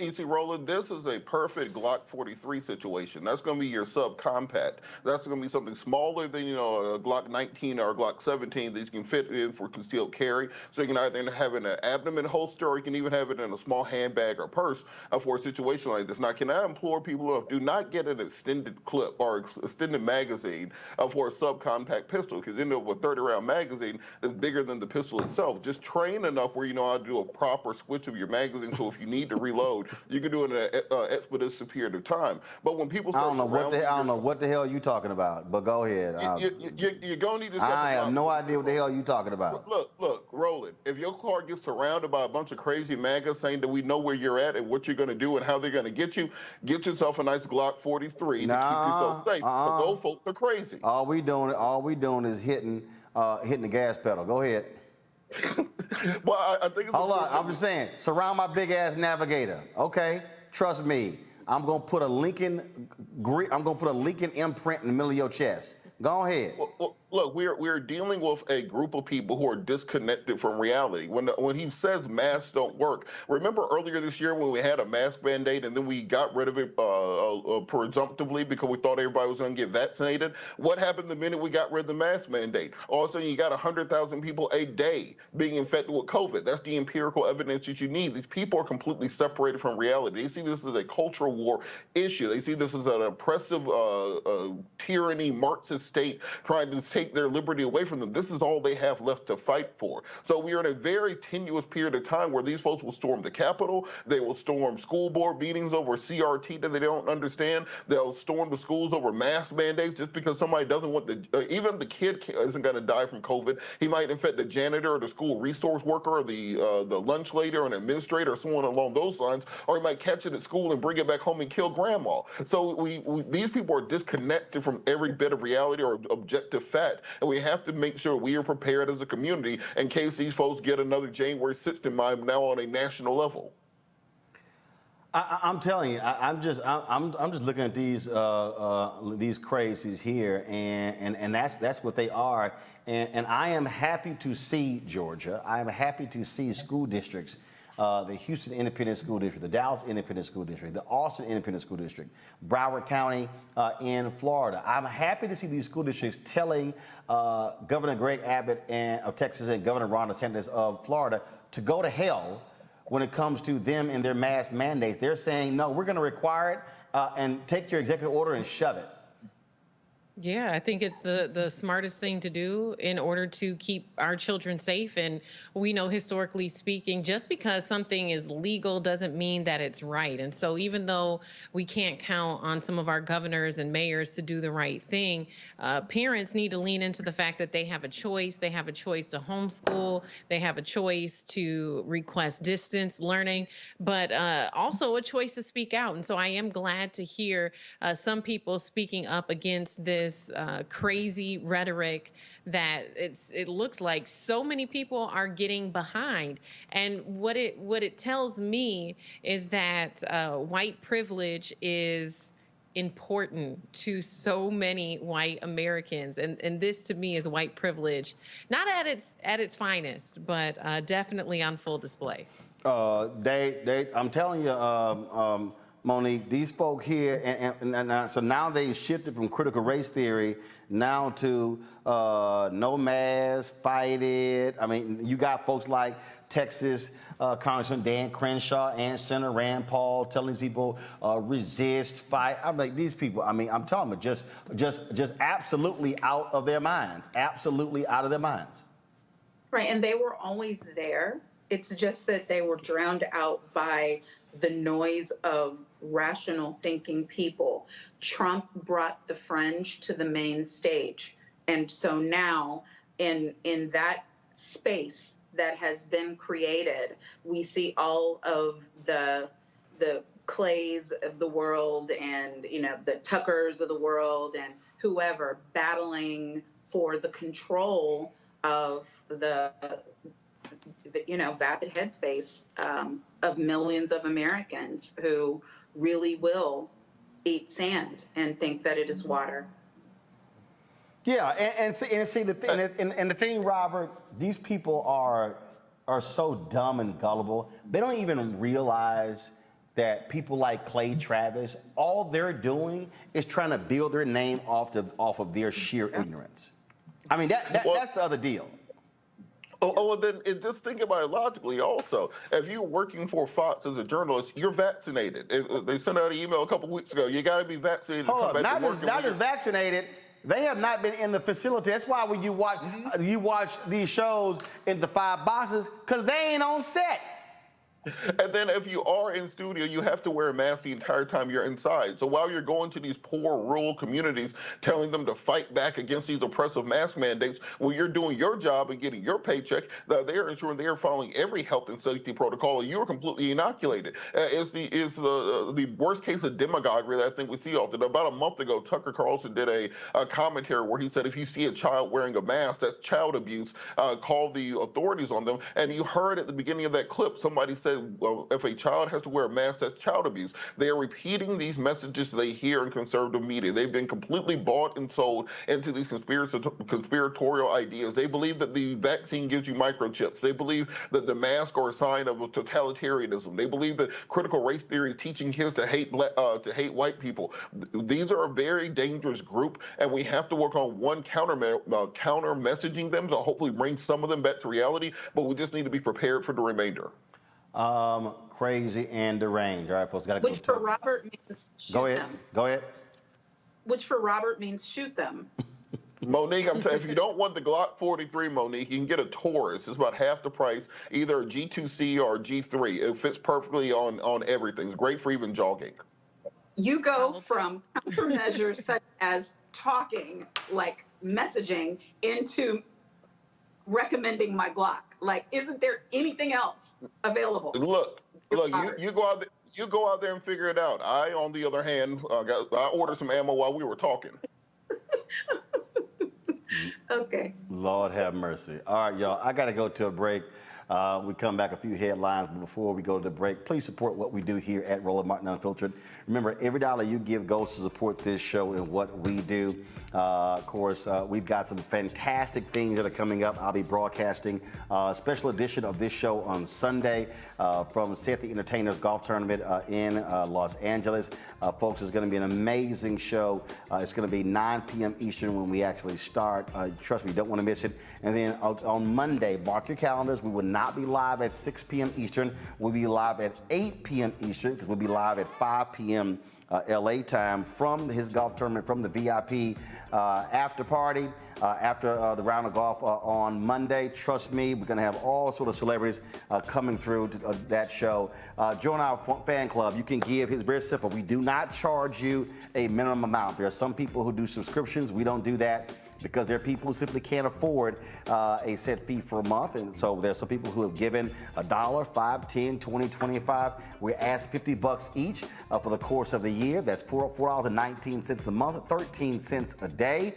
You see, Roland, this is a perfect Glock 43 situation. That's going to be your subcompact. That's going to be something smaller than, a Glock 19 or a Glock 17 that you can fit in for concealed carry. So you can either have it in an abdomen holster or you can even have it in a small handbag or purse for a situation like this. Now, can I implore people to do not get an extended clip or extended magazine for a subcompact pistol, because with a 30-round magazine that's bigger than the pistol itself. Just train enough where you know how to do a proper switch of your magazine, so if you need to reload, you can do it in an expeditious period of time. But when people start I don't know what the hell you talking about, but go ahead. You're going to need to step I have no idea what the hell you talking about. Look, Roland, if your car gets surrounded by a bunch of crazy MAGAs saying that we know where you're at and what you're going to do and how they're going to get yourself a nice Glock 43 to keep yourself safe. But those folks are crazy. All we doing is hitting the gas pedal. Go ahead. Well, I think it's hold on. I'm just saying, surround my big ass Navigator. Okay, trust me. I'm gonna put a Lincoln imprint in the middle of your chest. Go ahead. Well, look, we're dealing with a group of people who are disconnected from reality. When he says masks don't work, remember earlier this year when we had a mask mandate and then we got rid of it presumptively because we thought everybody was going to get vaccinated? What happened the minute we got rid of the mask mandate? All of a sudden, you got 100,000 people a day being infected with COVID. That's the empirical evidence that you need. These people are completely separated from reality. They see this as a cultural war issue. They see this as an oppressive tyranny, Marxist state trying to take their liberty away from them. This is all they have left to fight for. So we are in a very tenuous period of time where these folks will storm the Capitol. They will storm school board meetings over CRT that they don't understand. They'll storm the schools over mask mandates just because somebody doesn't want even the kid isn't going to die from COVID. He might infect the janitor or the school resource worker or the lunch lady or an administrator or someone along those lines, or he might catch it at school and bring it back home and kill grandma. So these people are disconnected from every bit of reality or objective fact, and we have to make sure we are prepared as a community in case these folks get another January 6th in mind now on a national level. I'm telling you, I'm just looking at these crazies here, and that's what they are. And I am happy to see Georgia. I am happy to see school districts. The Houston Independent School District, the Dallas Independent School District, the Austin Independent School District, Broward County in Florida. I'm happy to see these school districts telling Governor Greg Abbott of Texas and Governor Ron DeSantis of Florida to go to hell when it comes to them and their mask mandates. They're saying, no, we're going to require it and take your executive order and shove it. Yeah, I think it's the smartest thing to do in order to keep our children safe. And we know, historically speaking, just because something is legal doesn't mean that it's right. And so even though we can't count on some of our governors and mayors to do the right thing, parents need to lean into the fact that they have a choice. They have a choice to homeschool. They have a choice to request distance learning, but also a choice to speak out. And so I am glad to hear some people speaking up against this crazy rhetoric that it looks like so many people are getting behind. And what it tells me is that white privilege is important to so many white Americans, and this to me is white privilege, not at its finest, but definitely on full display. I'm telling you, Monique, these folk here, and so now they've shifted from critical race theory now to no mask, fight it. I mean, you got folks like Texas Congressman Dan Crenshaw and Senator Rand Paul telling these people resist, fight. I'm like, these people, I mean, I'm telling them, just absolutely out of their minds, absolutely out of their minds. Right, and they were always there. It's just that they were drowned out by the noise of rational thinking people. Trump brought the fringe to the main stage. And so now in that space that has been created, we see all of the Clays of the world and, you know, the Tuckers of the world and whoever battling for the control of the vapid headspace of millions of Americans who really will eat sand and think that it is water. Yeah, and see the thing, Robert, these people are so dumb and gullible. They don't even realize that people like Clay Travis, all they're doing is trying to build their name off of their sheer ignorance. I mean, that's the other deal. Well, then just think about it logically also. If you're working for Fox as a journalist, you're vaccinated. They sent out an email a couple weeks ago. You got to be vaccinated to come back to work. Not just vaccinated. They have not been in the facility. That's why when you watch these shows in the 5 boxes, because they ain't on set. And then if you are in studio, you have to wear a mask the entire time you're inside. So while you're going to these poor rural communities, telling them to fight back against these oppressive mask mandates, when you're doing your job and getting your paycheck, they're ensuring they're following every health and safety protocol, and you're completely inoculated. It's the worst case of demagoguery that I think we see often. About a month ago, Tucker Carlson did a commentary where he said if you see a child wearing a mask, that's child abuse. Call the authorities on them. And you heard at the beginning of that clip, somebody said, well, if a child has to wear a mask, that's child abuse. They are repeating these messages they hear in conservative media. They've been completely bought and sold into these conspiratorial ideas. They believe that the vaccine gives you microchips. They believe that the mask are a sign of totalitarianism. They belleve that critical race theory is teaching kids to hate white people. These are a very dangerous group, and we have to work on one counter messaging them to hopefully bring some of them back to reality, but we just need to be prepared for the remainder. Crazy and deranged. All right, folks, got to go. Which for Robert means shoot them. Go ahead. Which for Robert means shoot them. Monique, I'm telling you, if you don't want the Glock 43, Monique, you can get a Taurus. It's about half the price, either a G2C or a G3. It fits perfectly on everything. It's great for even jogging. You go from countermeasures such as talking, like messaging, into recommending my Glock. Like, isn't there anything else available? Look, you go out there. You go out there and figure it out. I, on the other hand, I ordered some ammo while we were talking. Okay. Lord have mercy. All right, y'all. I got to go to a break. We come back, a few headlines, but before we go to the break, please support what we do here at Roland Martin Unfiltered. Remember, every dollar you give goes to support this show and what we do. Of course, we've got some fantastic things that are coming up. I'll be broadcasting a special edition of this show on Sunday from Seth the Entertainer's golf tournament in Los Angeles. Folks, it's going to be an amazing show. It's going to be 9 p.m. Eastern when we actually start. Trust me, you don't want to miss it. And then on Monday, mark your calendars, we will not be live at 6 p.m. Eastern. We'll be live at 8 p.m. Eastern because we'll be live at 5 p.m. LA time from his golf tournament, from the VIP after party, after the round of golf on Monday. Trust me, we're going to have all sort of celebrities coming through to that show. Join our fan club. You can give. It's very simple. We do not charge you a minimum amount. There are some people who do subscriptions. We don't do that, because there are people who simply can't afford a set fee for a month. And so there's some people who have given $1, $5, $10, $20, $25. We ask $50 each for the course of the year. That's $4.19 a month, 13 cents a day.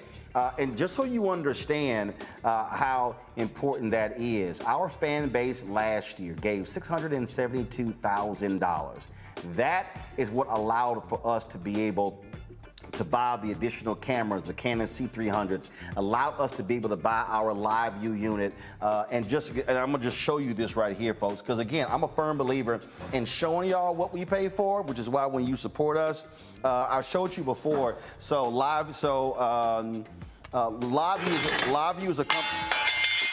And just so you understand how important that is, our fan base last year gave $672,000. That is what allowed for us to be able to buy the additional cameras, the Canon C300s, allowed us to be able to buy our live view unit. And I'm gonna just show you this right here, folks, because again, I'm a firm believer in showing y'all what we pay for, which is why when you support us, I showed you before. So live view is a company.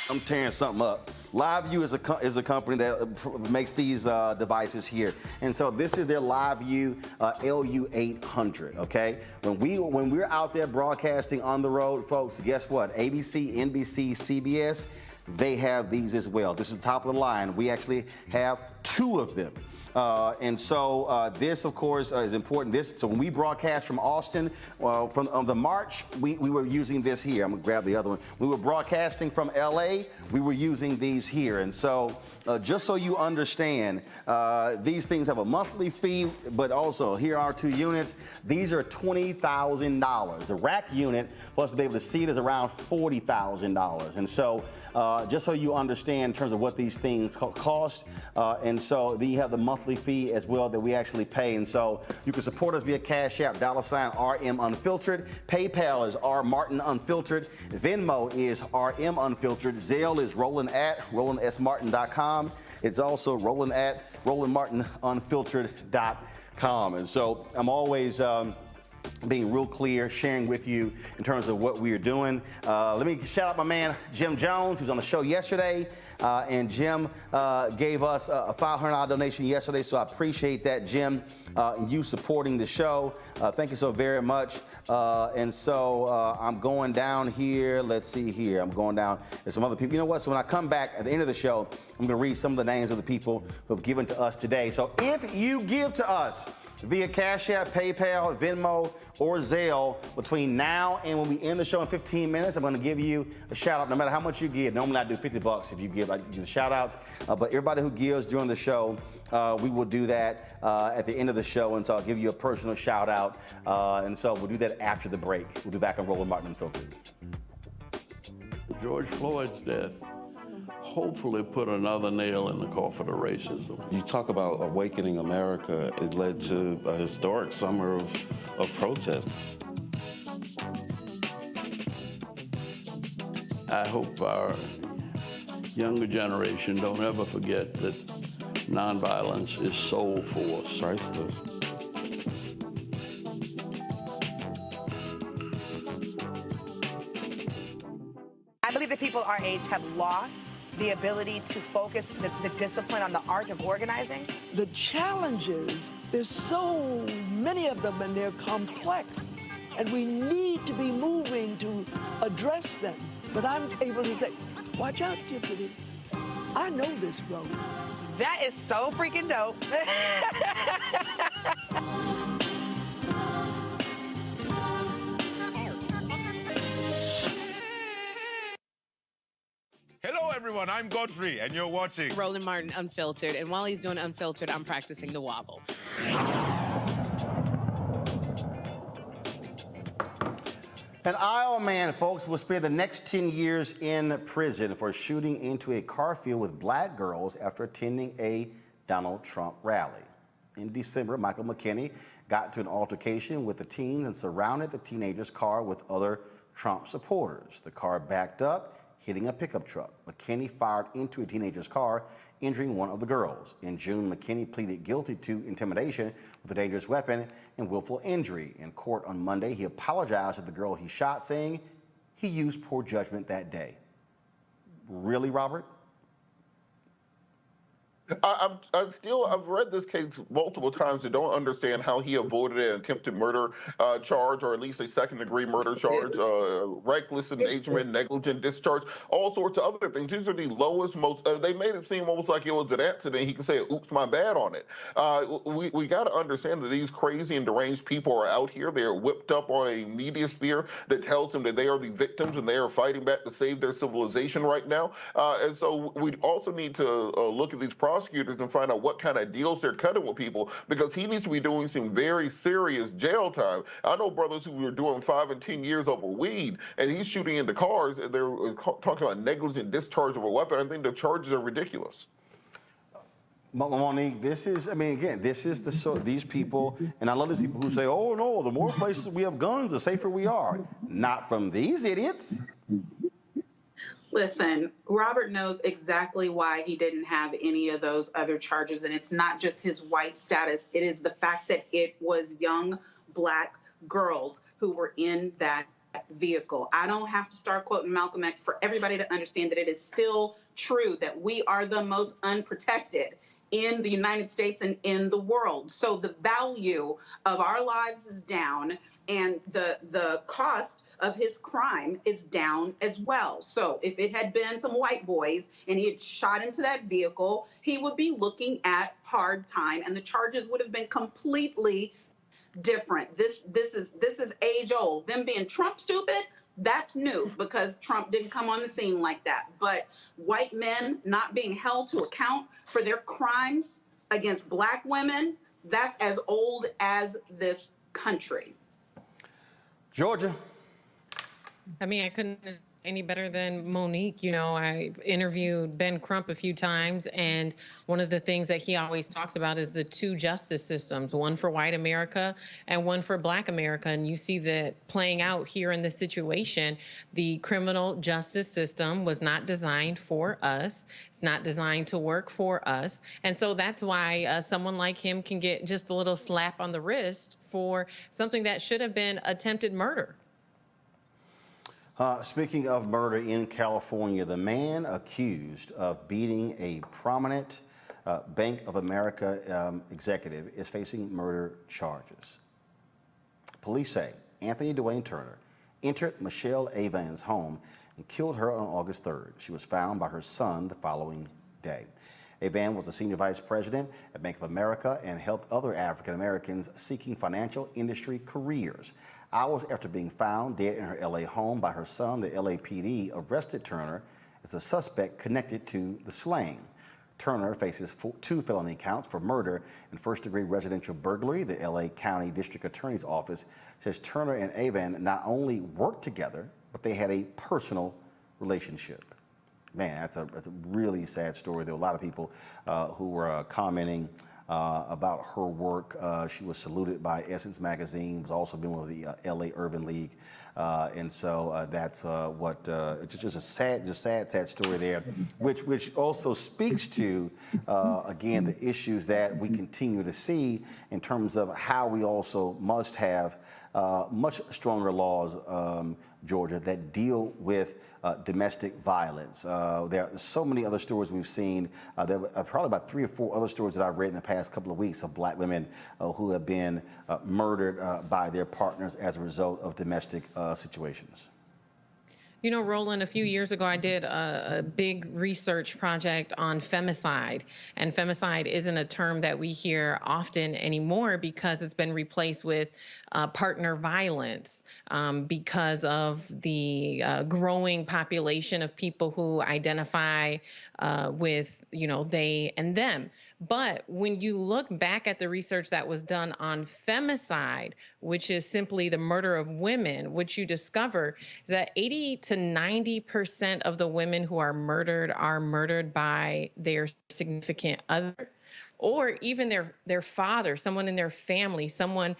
I'm tearing something up. LiveView is a company that makes these devices here, and so this is their LiveView LU800. Okay, when we're out there broadcasting on the road, folks, guess what? ABC, NBC, CBS, they have these as well. This is the top of the line. We actually have 2 of them. And so this, of course, is important. So when we broadcast from Austin, from the March, we were using this here. I'm gonna grab the other one. We were broadcasting from LA, we were using these here. And so just so you understand, these things have a monthly fee, but also here are 2 units. These are $20,000. The rack unit, for us to be able to see it, is around $40,000. And so just so you understand in terms of what these things cost, and so then you have the monthly fee as well that we actually pay. And so you can support us via Cash App, $RM Unfiltered. PayPal is R Martin Unfiltered. Venmo is RM Unfiltered. Zelle is Roland at RolandSMartin.com. It's also Roland at RolandMartinUnfiltered.com. And so I'm always being real clear, sharing with you in terms of what we are doing. Let me shout out my man, Jim Jones, who's on the show yesterday. And Jim gave us a $500 donation yesterday, so I appreciate that, Jim, you supporting the show. Thank you so very much. And so I'm going down here. Let's see here. I'm going down. There's some other people. You know what? So when I come back at the end of the show, I'm going to read some of the names of the people who have given to us today. So if you give to us via Cash App, PayPal, Venmo, or Zelle between now and when we end the show in 15 minutes, I'm going to give you a shout out no matter how much you give. Normally I do $50 if you give. I do the shout outs. But everybody who gives during the show, we will do that at the end of the show. And so I'll give you a personal shout out. And so we'll do that after the break. We'll be back on Roland Martin Unfiltered. George Floyd's death hopefully put another nail in the coffin of racism. You talk about awakening America. It led to a historic summer of protest. I hope our younger generation don't ever forget that nonviolence is soul force. Priceless. I believe that people our age have lost the ability to focus the discipline on the art of organizing. The challenges, there's so many of them and they're complex, and we need to be moving to address them. But I'm able to say, watch out, Tiffany, I know this road. That is so freaking dope. Hello, everyone. I'm Godfrey, and you're watching Roland Martin Unfiltered. And while he's doing Unfiltered, I'm practicing the wobble. An Iowa man, folks, will spend the next 10 years in prison for shooting into a car filled with black girls after attending a Donald Trump rally. In December, Michael McKinney got into an altercation with the teens and surrounded the teenager's car with other Trump supporters. The car backed up, hitting a pickup truck. McKinney fired into a teenager's car, injuring one of the girls. In June, McKinney pleaded guilty to intimidation with a dangerous weapon and willful injury. In court on Monday, he apologized to the girl he shot, saying he used poor judgment that day. Really, Robert? I've read this case multiple times and don't understand how he avoided an attempted murder charge, or at least a second-degree murder charge, reckless endangerment, negligent discharge, all sorts of other things. These are the lowest, they made it seem almost like it was an accident. He can say, oops, my bad on it. We got to understand that these crazy and deranged people are out here. They're whipped up on a media sphere that tells them that they are the victims and they are fighting back to save their civilization right now. And so we also need to look at these prosecutors and find out what kind of deals they're cutting with people, because he needs to be doing some very serious jail time. I know brothers who were doing 5 and 10 years over weed, and he's shooting into cars, and they're talking about negligent discharge of a weapon. I think the charges are ridiculous. Monique, this is, I mean, again, this is the sort, these people, and I love these people who say, oh no, the more places we have guns, the safer we are. Not from these idiots. Listen, Robert knows exactly why he didn't have any of those other charges, and it's not just his white status. It is the fact that it was young black girls who were in that vehicle. I don't have to start quoting Malcolm X for everybody to understand that it is still true that we are the most unprotected in the United States and in the world. So the value of our lives is down, and the cost of his crime is down as well. So if it had been some white boys and he had shot into that vehicle, he would be looking at hard time, and the charges would have been completely different. This is age old. Them being Trump stupid, that's new, because Trump didn't come on the scene like that. But white men not being held to account for their crimes against black women, that's as old as this country. Georgia. I mean, I couldn't any better than Monique. You know, I interviewed Ben Crump a few times, and one of the things that he always talks about is the two justice systems, one for white America and one for black America. And you see that playing out here in this situation. The criminal justice system was not designed for us. It's not designed to work for us. And so that's why someone like him can get just a little slap on the wrist for something that should have been attempted murder. Speaking of murder in California, the man accused of beating a prominent Bank of America executive is facing murder charges. Police say Anthony Dwayne Turner entered Michelle Avan's home and killed her on August 3rd. She was found by her son the following day. Avan was a senior vice president at Bank of America and helped other African Americans seeking financial industry careers. Hours after being found dead in her LA home by her son, the LAPD arrested Turner as a suspect connected to the slaying. Turner faces 2 felony counts for murder and first-degree residential burglary. The LA County District Attorney's Office says Turner and Avan not only worked together, but they had a personal relationship. Man, that's a really sad story. There were a lot of people who were commenting about her work. She was saluted by Essence Magazine, was also been with the LA Urban League. And so that's it's just a sad story there, which also speaks to, again, the issues that we continue to see in terms of how we also must have much stronger laws, Georgia, that deal with domestic violence. There are so many other stories we've seen. There are probably about 3 or 4 other stories that I've read in the past couple of weeks of black women who have been murdered by their partners as a result of domestic situations. You know, Roland, a few years ago, I did a big research project on femicide. And femicide isn't a term that we hear often anymore because it's been replaced with partner violence because of the growing population of people who identify with, you know, they and them. But when you look back at the research that was done on femicide, which is simply the murder of women, what you discover is that 80 to 90% of the women who are murdered by their significant other, or even their father, someone in their family, someone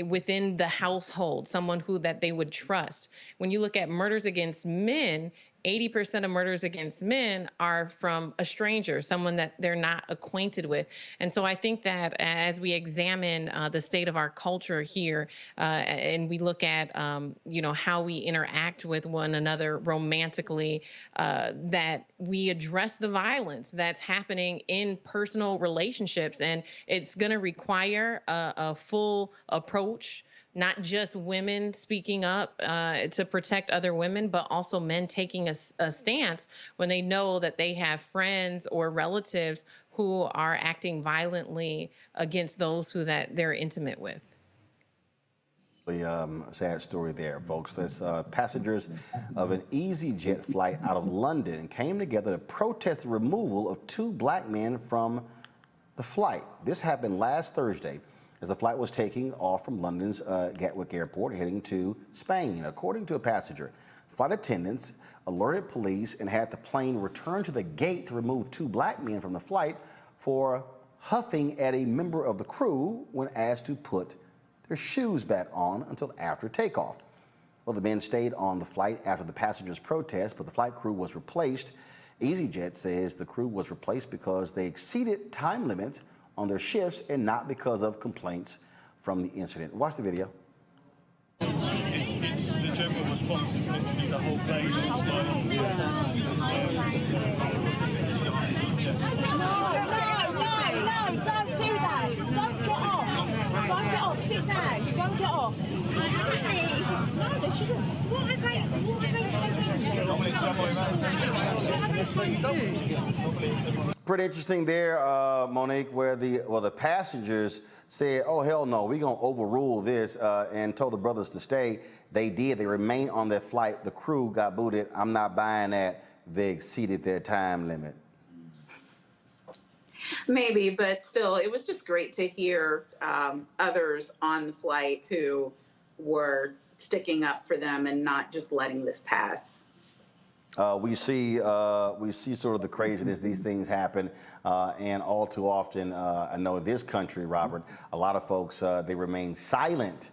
within the household, someone who that they would trust. When you look at murders against men, 80% of murders against men are from a stranger, someone that they're not acquainted with. And so I think that as we examine the state of our culture here, and we look at, how we interact with one another romantically, that we address the violence that's happening in personal relationships. And it's going to require a full approach, not just women speaking up to protect other women, but also men taking a stance when they know that they have friends or relatives who are acting violently against those who that they're intimate with. Sad story there, folks. That's passengers of an EasyJet flight out of London came together to protest the removal of 2 black men from the flight. This happened last Thursday as the flight was taking off from London's Gatwick Airport heading to Spain. According to a passenger, flight attendants alerted police and had the plane return to the gate to remove 2 black men from the flight for huffing at a member of the crew when asked to put their shoes back on until after takeoff. Well, the men stayed on the flight after the passengers' protest, but the flight crew was replaced. EasyJet says the crew was replaced because they exceeded time limits on their shifts and not because of complaints from the incident. Watch the video. It's the general response is literally the whole plane is No, don't do that. Don't get off. Don't get off. Sit down. Don't get off. No, they shouldn't. What have they Pretty interesting there, Monique, where the passengers said, oh, hell no, we're going to overrule this and told the brothers to stay. They did. They remained on their flight. The crew got booted. I'm not buying that. They exceeded their time limit. Maybe, but still, it was just great to hear others on the flight who were sticking up for them and not just letting this pass. We see sort of the craziness. These things happen, and all too often, I know in this country, Robert, a lot of folks they remain silent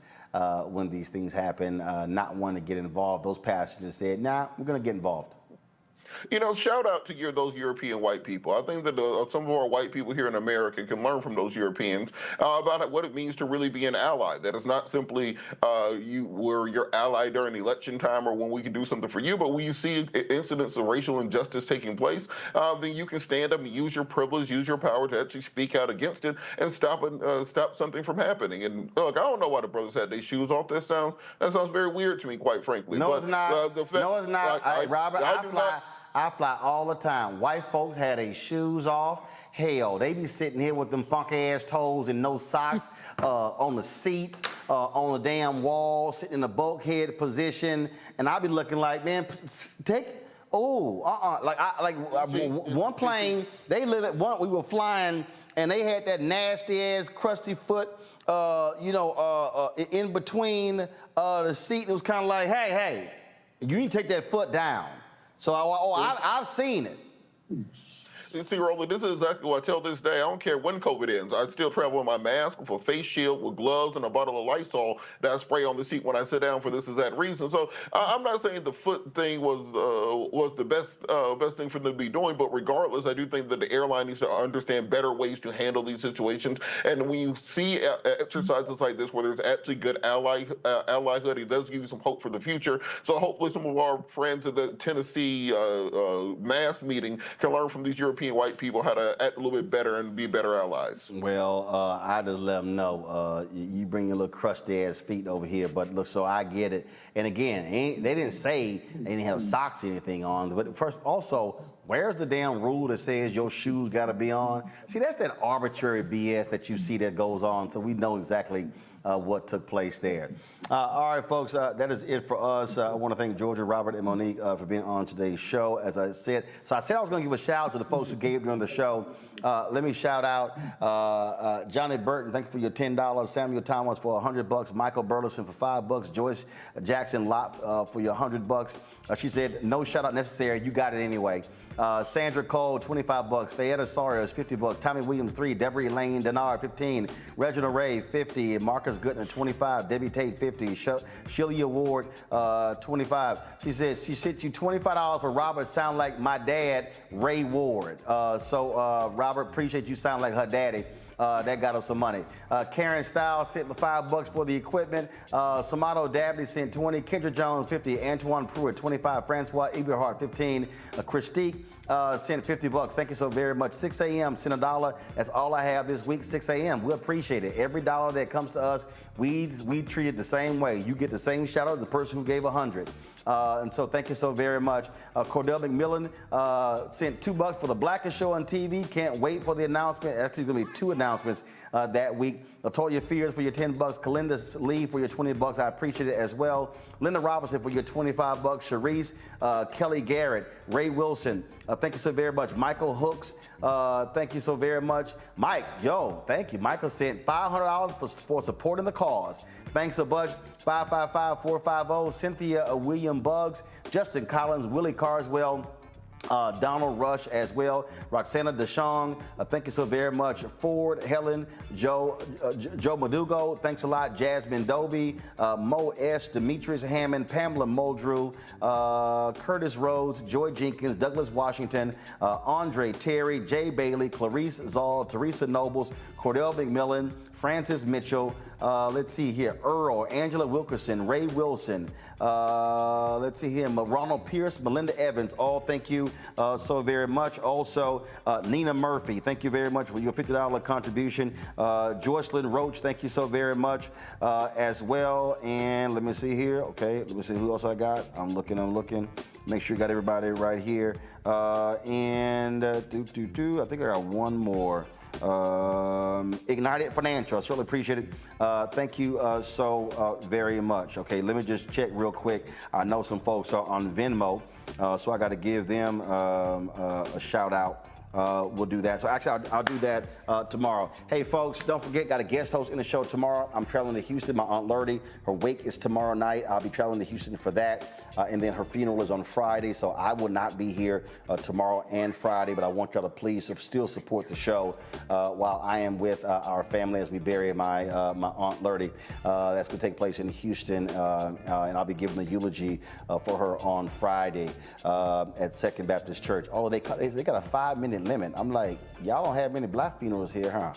when these things happen, not wanting to get involved. Those passengers said, "Nah, we're going to get involved." You know, shout out to those European white people. I think that some of our white people here in America can learn from those Europeans about what it means to really be an ally. That is not simply you were your ally during election time or when we can do something for you, but when you see incidents of racial injustice taking place, then you can stand up and use your privilege, use your power to actually speak out against it and stop something from happening. And look, I don't know why the brothers had their shoes off. That sounds very weird to me, quite frankly. No, but, it's not. No, it's not. Robert, I fly all the time. White folks had their shoes off. Hell, they be sitting here with them funky ass toes and no socks on the seats, on the damn wall, sitting in the bulkhead position, and I be looking like, man, take. One plane, they lit at one. We were flying, and they had that nasty ass crusty foot, in between the seat. It was kind of like, hey, you need to take that foot down. So I've seen it. See, Roland, this is exactly what I tell this day. I don't care when COVID ends. I still travel with my mask, with a face shield, with gloves, and a bottle of Lysol that I spray on the seat when I sit down for this is that reason. So I'm not saying the foot thing was the best thing for them to be doing, but regardless, I do think that the airline needs to understand better ways to handle these situations. And when you see exercises like this where there's actually good allyhood, it does give you some hope for the future. So hopefully some of our friends at the Tennessee mass meeting can learn from these European white people how to act a little bit better and be better allies. Well, I just let them know, you bring your little crusty ass feet over here, but look, so I get it. And again, they didn't say they didn't have socks or anything on, but first, also, where's the damn rule that says your shoes got to be on? See, that's that arbitrary BS that you see that goes on, so we know exactly what took place there. All right, folks, that is it for us. I want to thank Georgia, Robert, and Monique for being on today's show. As I said, I said I was going to give a shout out to the folks who gave during the show. Let me shout out Johnny Burton, thank you for your $10. Samuel Thomas for $100. Michael Burleson for $5. Joyce Jackson Lott for your $100. She said, no shout out necessary. You got it anyway. Sandra Cole, 25 bucks. Fayetta Sawyers, 50 bucks. Tommy Williams, 3. Deborah Lane Denard, 15. Reginald Ray, 50. Marcus Goodman, 25. Debbie Tate, 50. Sheila Ward, 25. She says she sent you $25 for Robert sound like my dad, Ray Ward. Robert, appreciate you sound like her daddy. That got us some money. Karen Stiles sent me $5 for the equipment. Samato Dabney sent 20. Kendra Jones, 50. Antoine Pruitt, 25. Francois Eberhardt, 15. Christique sent $50. Thank you so very much. 6 a.m. sent $1. That's all I have this week. 6 a.m. We appreciate it. Every dollar that comes to us, we treat it the same way. You get the same shout out as the person who gave 100. And so thank you so very much. Cordell McMillan sent $2 for the Blackest Show on TV. Can't wait for the announcement. Actually, going to be 2 announcements that week. Latoya Fears for your $10. Kalinda Lee for your $20. I appreciate it as well. Linda Robinson for your $25. Sharice, Kelly Garrett, Ray Wilson. Thank you so very much. Michael Hooks, thank you so very much. Mike, thank you. Michael sent $500 for supporting the cause. Thanks a bunch. 555-450. Cynthia William Buggs, Justin Collins, Willie Carswell, Donald Rush as well. Roxana DeShong, thank you so very much. Ford, Helen, Joe Madugo, thanks a lot. Jasmine Doby, Mo S, Demetrius Hammond, Pamela Muldrew, Curtis Rhodes, Joy Jenkins, Douglas Washington, Andre Terry, Jay Bailey, Clarice Zoll, Teresa Nobles, Cordell McMillan, Francis Mitchell, let's see here, Earl, Angela Wilkerson, Ray Wilson, let's see here, Ronald Pierce, Melinda Evans, all thank you so very much. Also, Nina Murphy, thank you very much for your $50 contribution. Joycelyn Roach, thank you so very much as well. And let me see here, okay, let me see who else I got. I'm looking. Make sure you got everybody right here. I think I got one more. Ignited Financial, I certainly appreciate it. Thank you so very much. Okay, let me just check real quick. I know some folks are on Venmo, so I got to give them a shout out. We'll do that. So actually, I'll do that tomorrow. Hey, folks, don't forget, got a guest host in the show tomorrow. I'm traveling to Houston. My Aunt Lurdy, her wake is tomorrow night. I'll be traveling to Houston for that. And then her funeral is on Friday, so I will not be here tomorrow and Friday, but I want y'all to please still support the show while I am with our family as we bury my Aunt Lurdy. That's going to take place in Houston, and I'll be giving the eulogy for her on Friday at Second Baptist Church. Although they got a 5-minute limit. I'm like, y'all don't have many black funerals here, huh?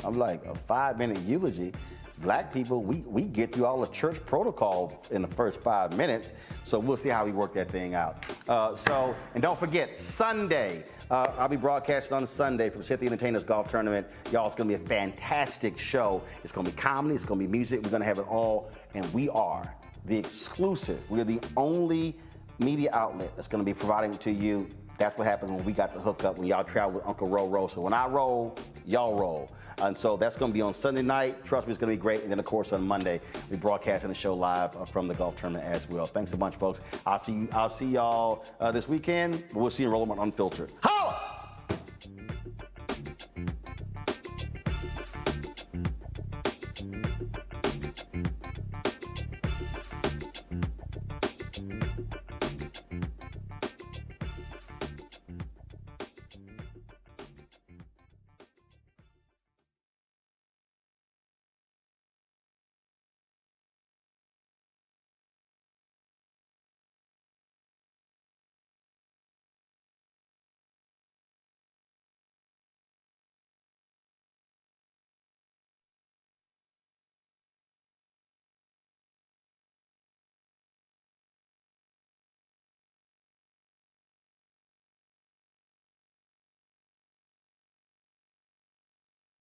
I'm like, a 5-minute eulogy. Black people, we get through all the church protocol in the first 5 minutes, so we'll see how we work that thing out. And don't forget, Sunday, I'll be broadcasting on Sunday from Cynthia Entertainers Golf Tournament. Y'all, it's going to be a fantastic show. It's going to be comedy, it's going to be music, we're going to have it all, and we are the exclusive, we're the only media outlet that's going to be providing it to you. That's what happens when we got the hookup, when y'all travel with Uncle Ro. So when I roll, y'all roll. And so that's going to be on Sunday night. Trust me, it's going to be great. And then, of course, on Monday, we broadcasting the show live from the golf tournament as well. Thanks a bunch, folks. I'll see y'all this weekend. We'll see you in Roland Unfiltered.